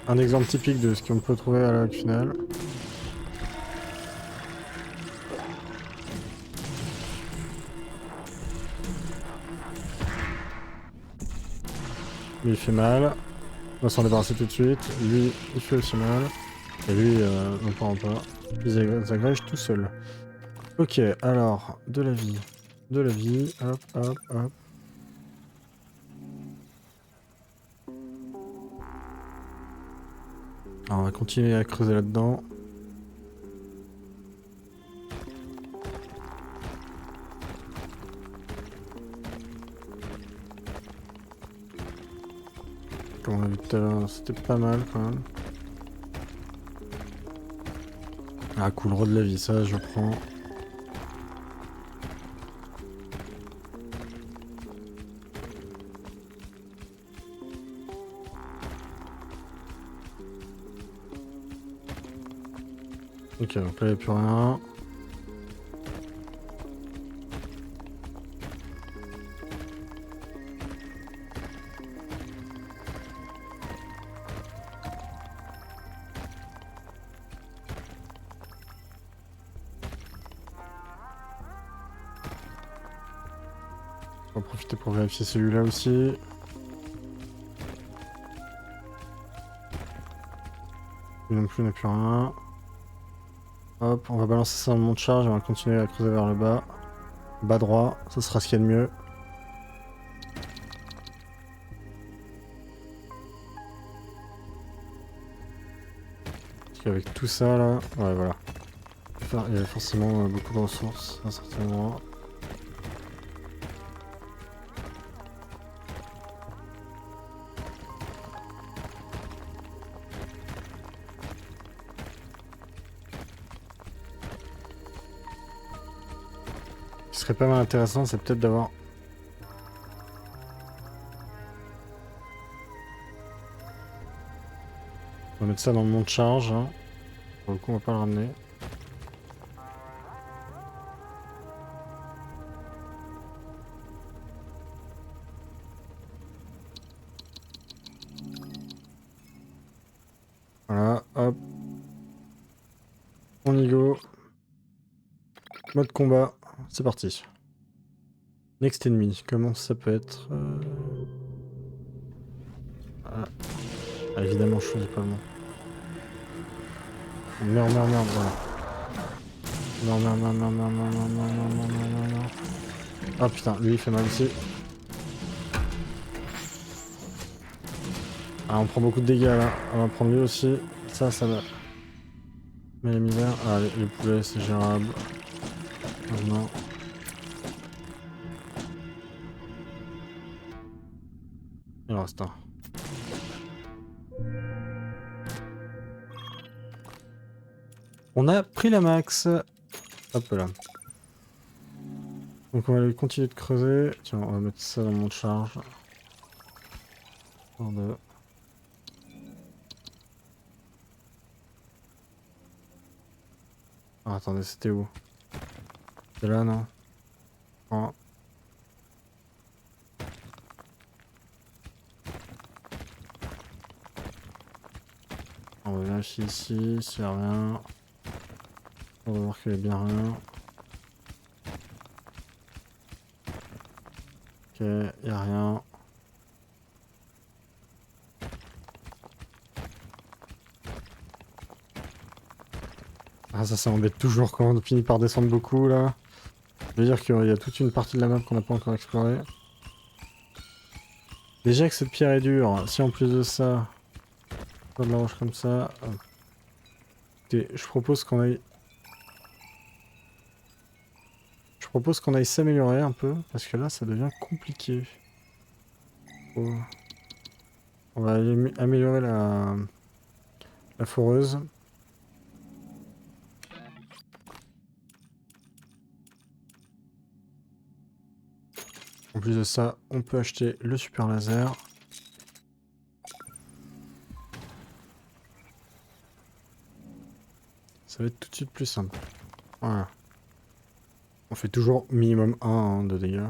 Un exemple typique de ce qu'on peut trouver à la vague finale. Lui, il fait mal. On va s'en débarrasser tout de suite. Lui, il fait aussi mal. Et lui, on ne prend pas. Ils agrègent tout seuls. Ok, alors, de la vie. De la vie. Hop, hop, hop. Alors, on va continuer à creuser là-dedans. Comme on l'a vu tout à l'heure, c'était pas mal quand même. Ah cool, roi de la vie, ça je prends. Ok, donc là il n'y a plus rien. On va profiter pour vérifier celui-là aussi. Lui non plus, on n'a plus rien. Hop, on va balancer ça dans le monte charge et on va continuer à creuser vers le bas. Bas droit, ça sera ce qu'il y a de mieux. Parce qu'avec tout ça là, ouais voilà. Il y a forcément beaucoup de ressources à un certain moment. Ce qui serait pas mal intéressant, c'est peut-être d'avoir... On va mettre ça dans le monte charge. Hein. Pour le coup, on va pas le ramener. Voilà, hop. On y go. Mode combat, c'est parti. Next ennemi, comment ça peut être Ah, évidemment, je choisis pas le nom. Merde, merde, merde, voilà. Non, non, non, non, non, non, non, non, non, non, non, non, non. Ah putain, lui il fait mal aussi. Ah, on prend beaucoup de dégâts là. On va prendre lui aussi. Ça va. Mais les misères. Ah, les poulets, c'est gérable. Non. Il en reste un. On a pris la max. Hop là. Donc on va aller continuer de creuser. Tiens, on va mettre ça dans mon charge. En deux. Ah, attendez, c'était où? C'est là, non? Oh. On va vérifier ici, s'il n'y a rien. On va voir qu'il y a bien rien. Ok, il n'y a rien. Ah, ça m'embête toujours quand on finit par descendre beaucoup là. Je veux dire qu'il y a toute une partie de la map qu'on n'a pas encore explorée. Déjà que cette pierre est dure, si en plus de ça, pas de la roche comme ça. Écoutez, je propose qu'on aille. Je propose qu'on aille s'améliorer un peu, parce que là ça devient compliqué. Oh. On va aller améliorer la foreuse. En plus de ça, on peut acheter le super laser. Ça va être tout de suite plus simple. Voilà. On fait toujours minimum 1 hein, de dégâts.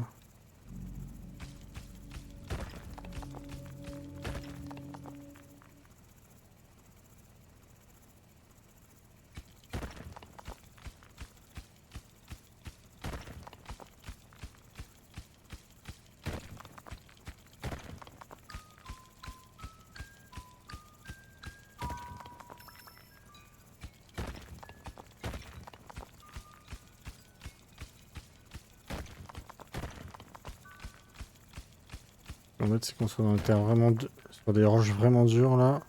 En fait, c'est qu'on soit dans des terres vraiment sur des roches vraiment dures là.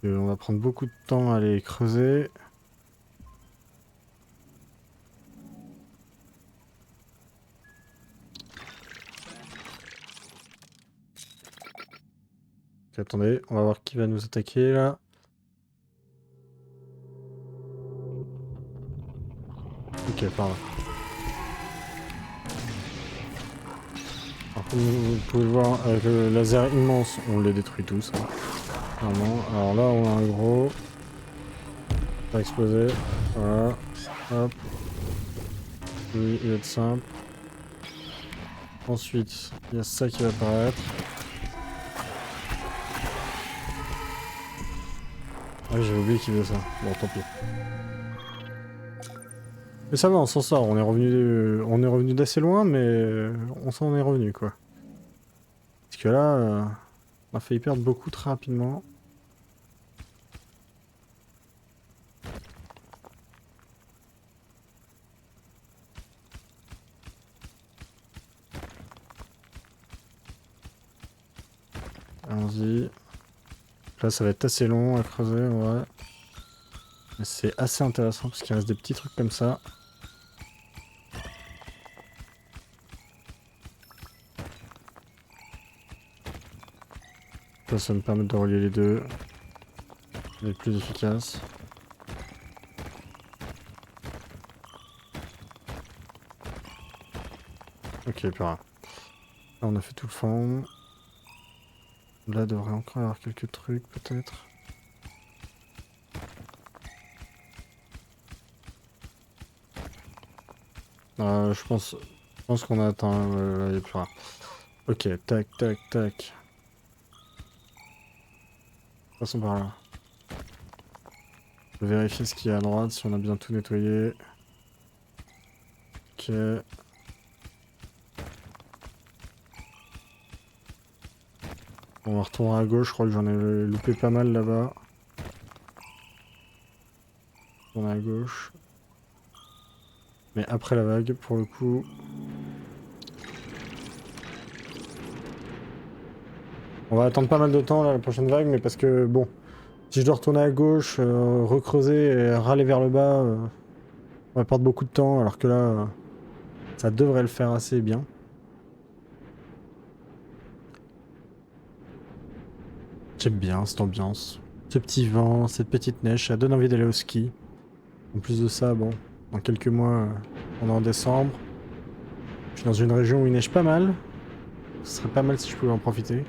Et on va prendre beaucoup de temps à les creuser. Ok, attendez, on va voir qui va nous attaquer là. Ok, par là. Alors, comme vous pouvez le voir, avec le laser immense, on les détruit tous. Hein. Vraiment. Alors là, on a un gros. Ça va exploser. Voilà. Hop. Lui, il va être simple. Ensuite, il y a ça qui va apparaître. Ah oui, j'avais oublié qu'il faisait ça. Bon, tant pis. Mais ça va, on s'en sort. On est revenu d'assez loin, mais on s'en est revenu, quoi. Parce que là, on a failli perdre beaucoup très rapidement. Allons-y. Là, ça va être assez long à creuser, ouais. Mais c'est assez intéressant parce qu'il reste des petits trucs comme ça. Ça me permet de relier les deux. C'est plus efficace. Ok, plus rien. Là, on a fait tout le fond. Là, il devrait encore y avoir quelques trucs, peut-être. Je pense qu'on a atteint. Là, il n'y a plus rien. Ok, tac, tac, tac. Passons par là. Je vais vérifier ce qu'il y a à droite, si on a bien tout nettoyé. Ok. On va retourner à gauche, je crois que j'en ai loupé pas mal là-bas. On est à gauche. Mais après la vague, pour le coup. On va attendre pas mal de temps là, la prochaine vague, mais parce que bon, si je dois retourner à gauche, recreuser et râler vers le bas, on va perdre beaucoup de temps, alors que là, ça devrait le faire assez bien. J'aime bien cette ambiance. Ce petit vent, cette petite neige, ça donne envie d'aller au ski. En plus de ça, bon, dans quelques mois, on est en décembre. Je suis dans une région où il neige pas mal. Ce serait pas mal si je pouvais en profiter.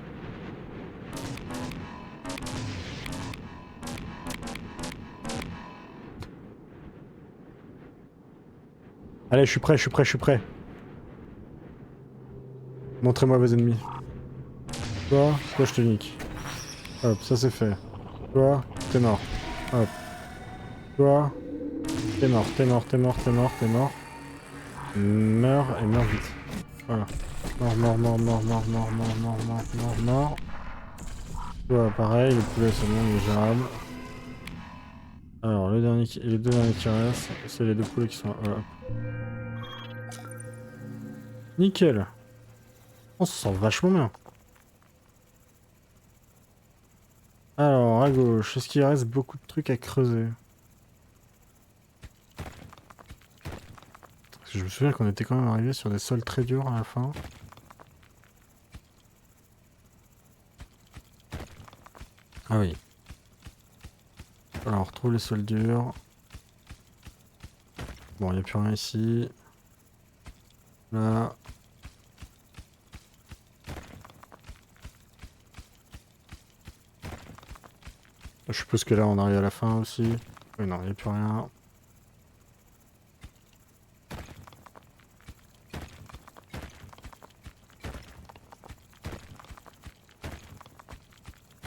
Allez, je suis prêt, je suis prêt, je suis prêt. Montrez-moi vos ennemis. Toi, je te nique. Hop, ça c'est fait. Toi, t'es mort. Hop. Toi, t'es mort, t'es mort, t'es mort, t'es mort, t'es mort. Meurs et meurs vite. Voilà. Mort, mort, mort, mort, mort, mort, mort, mort, mort, mort, mort. Toi, pareil, le poulet c'est bon, il est gérable. Alors, les deux derniers qui restent, c'est les deux poulets qui sont là. Voilà. Nickel. On se sent vachement bien. Alors, à gauche, est-ce qu'il reste beaucoup de trucs à creuser? Parce que je me souviens qu'on était quand même arrivé sur des sols très durs à la fin. Ah oui. Alors, on retrouve les sols durs. Bon, il n'y a plus rien ici. Là. Je suppose que là, on arrive à la fin aussi. Oui, non, il n'y a plus rien.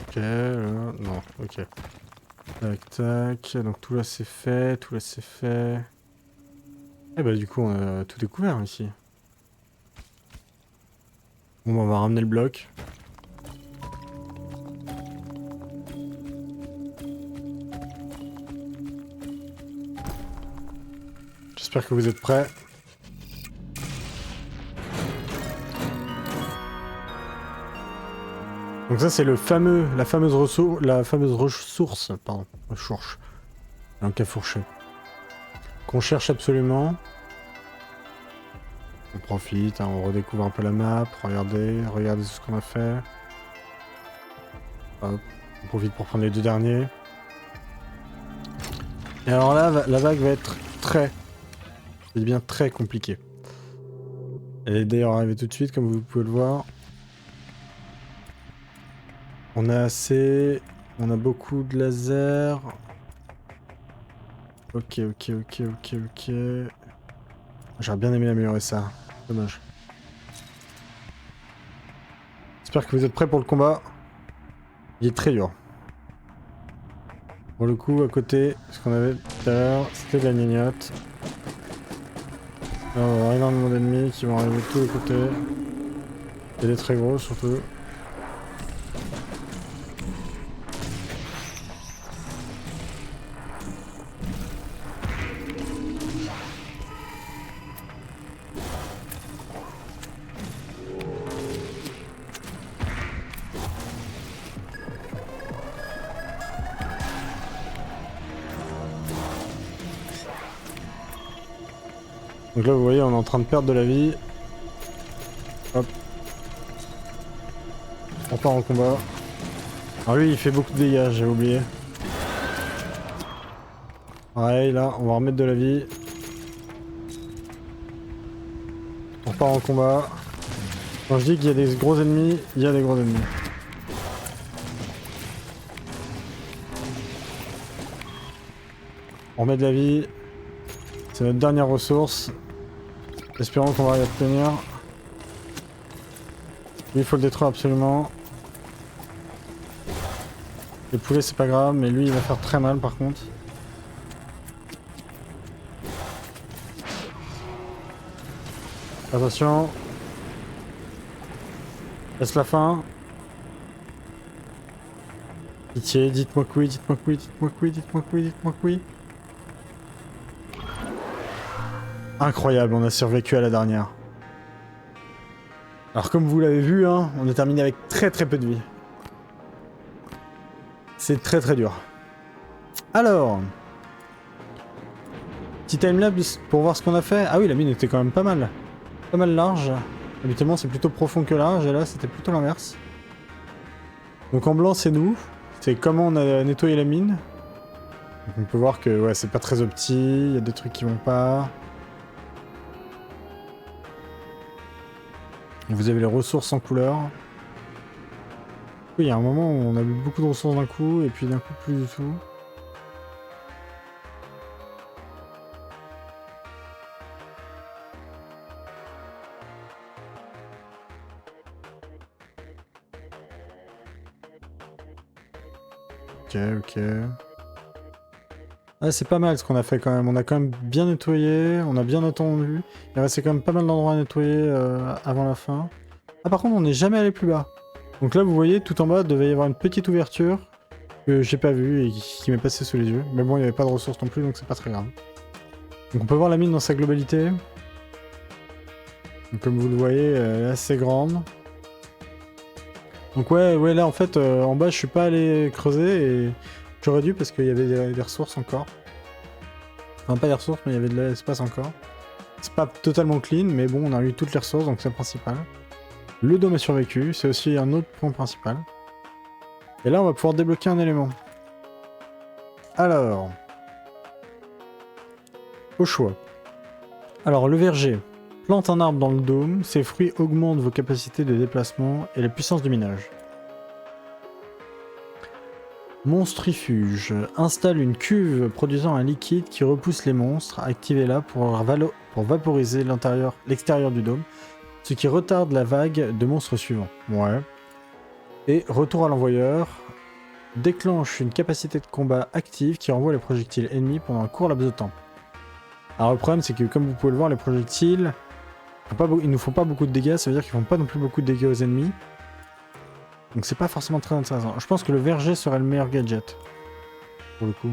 Ok, là, non, ok. Tac, tac. Donc tout là, c'est fait. Tout là, c'est fait. Eh bah, du coup, on a tout découvert ici. Bon, bah, on va ramener le bloc. J'espère que vous êtes prêts. Donc ça c'est la fameuse ressource, pardon, ressource, un cas fourché, qu'on cherche absolument. On profite, hein, on redécouvre un peu la map, regardez ce qu'on a fait. Hop, on profite pour prendre les deux derniers. Et alors là, la vague va être c'est bien très compliquée. Elle est d'ailleurs arrivée tout de suite, comme vous pouvez le voir. On a beaucoup de lasers. Ok. J'aurais bien aimé améliorer ça. Dommage. J'espère que vous êtes prêts pour le combat. Il est très dur. Pour le coup, à côté, ce qu'on avait tout à l'heure, c'était de la gnognotte. Là, on va avoir énormément d'ennemis qui vont arriver de tous les côtés. Et des très gros surtout. Donc là vous voyez on est en train de perdre de la vie. Hop. On part en combat. Alors lui il fait beaucoup de dégâts, j'ai oublié. Pareil là, on va remettre de la vie. On part en combat. Quand je dis qu'il y a des gros ennemis, il y a des gros ennemis. On remet de la vie. C'est notre dernière ressource. Espérons qu'on va y obtenir. Lui il faut le détruire absolument. Les poulets c'est pas grave, mais lui il va faire très mal par contre. Attention. Laisse la fin. Pitié, dites-moi que oui, dites-moi que oui, dites-moi que oui, dites-moi que oui, dites-moi que oui. Incroyable, on a survécu à la dernière. Alors comme vous l'avez vu, hein, on est terminé avec très peu de vie. C'est très dur. Alors... Petit timelapse pour voir ce qu'on a fait. Ah oui, la mine était quand même pas mal. Pas mal large. Habituellement c'est plutôt profond que large, et là c'était plutôt l'inverse. Donc en blanc c'est nous. C'est comment on a nettoyé la mine. Donc on peut voir que ouais, c'est pas très opti, il y a des trucs qui vont pas. Vous avez les ressources en couleur. Oui, il y a un moment où on a eu beaucoup de ressources d'un coup, et puis d'un coup plus du tout. Ok. Ah, c'est pas mal ce qu'on a fait quand même. On a quand même bien nettoyé, on a bien attendu. Il restait quand même pas mal d'endroits à nettoyer avant la fin. Ah, par contre, on n'est jamais allé plus bas. Donc là, vous voyez, tout en bas, il devait y avoir une petite ouverture que j'ai pas vue et qui m'est passée sous les yeux. Mais bon, il n'y avait pas de ressources non plus, donc c'est pas très grave. Donc on peut voir la mine dans sa globalité. Donc, comme vous le voyez, elle est assez grande. Donc ouais, là en fait, en bas, je suis pas allé creuser et j'aurais dû parce qu'il y avait des ressources encore. Enfin, pas des ressources, mais il y avait de l'espace encore. C'est pas totalement clean, mais bon, on a eu toutes les ressources, donc c'est le principal. Le dôme a survécu, c'est aussi un autre point principal. Et là, on va pouvoir débloquer un élément. Alors... Au choix. Alors, le verger. Plante un arbre dans le dôme, ses fruits augmentent vos capacités de déplacement et la puissance du minage. Monstrifuge. Installe une cuve produisant un liquide qui repousse les monstres. Activez-la pour vaporiser l'extérieur du dôme, ce qui retarde la vague de monstres suivants. Ouais. Et retour à l'envoyeur. Déclenche une capacité de combat active qui renvoie les projectiles ennemis pendant un court laps de temps. Alors le problème c'est que comme vous pouvez le voir, les projectiles, ils nous font pas beaucoup de dégâts, ça veut dire qu'ils font pas non plus beaucoup de dégâts aux ennemis. Donc c'est pas forcément très intéressant. Je pense que le verger serait le meilleur gadget. Pour le coup.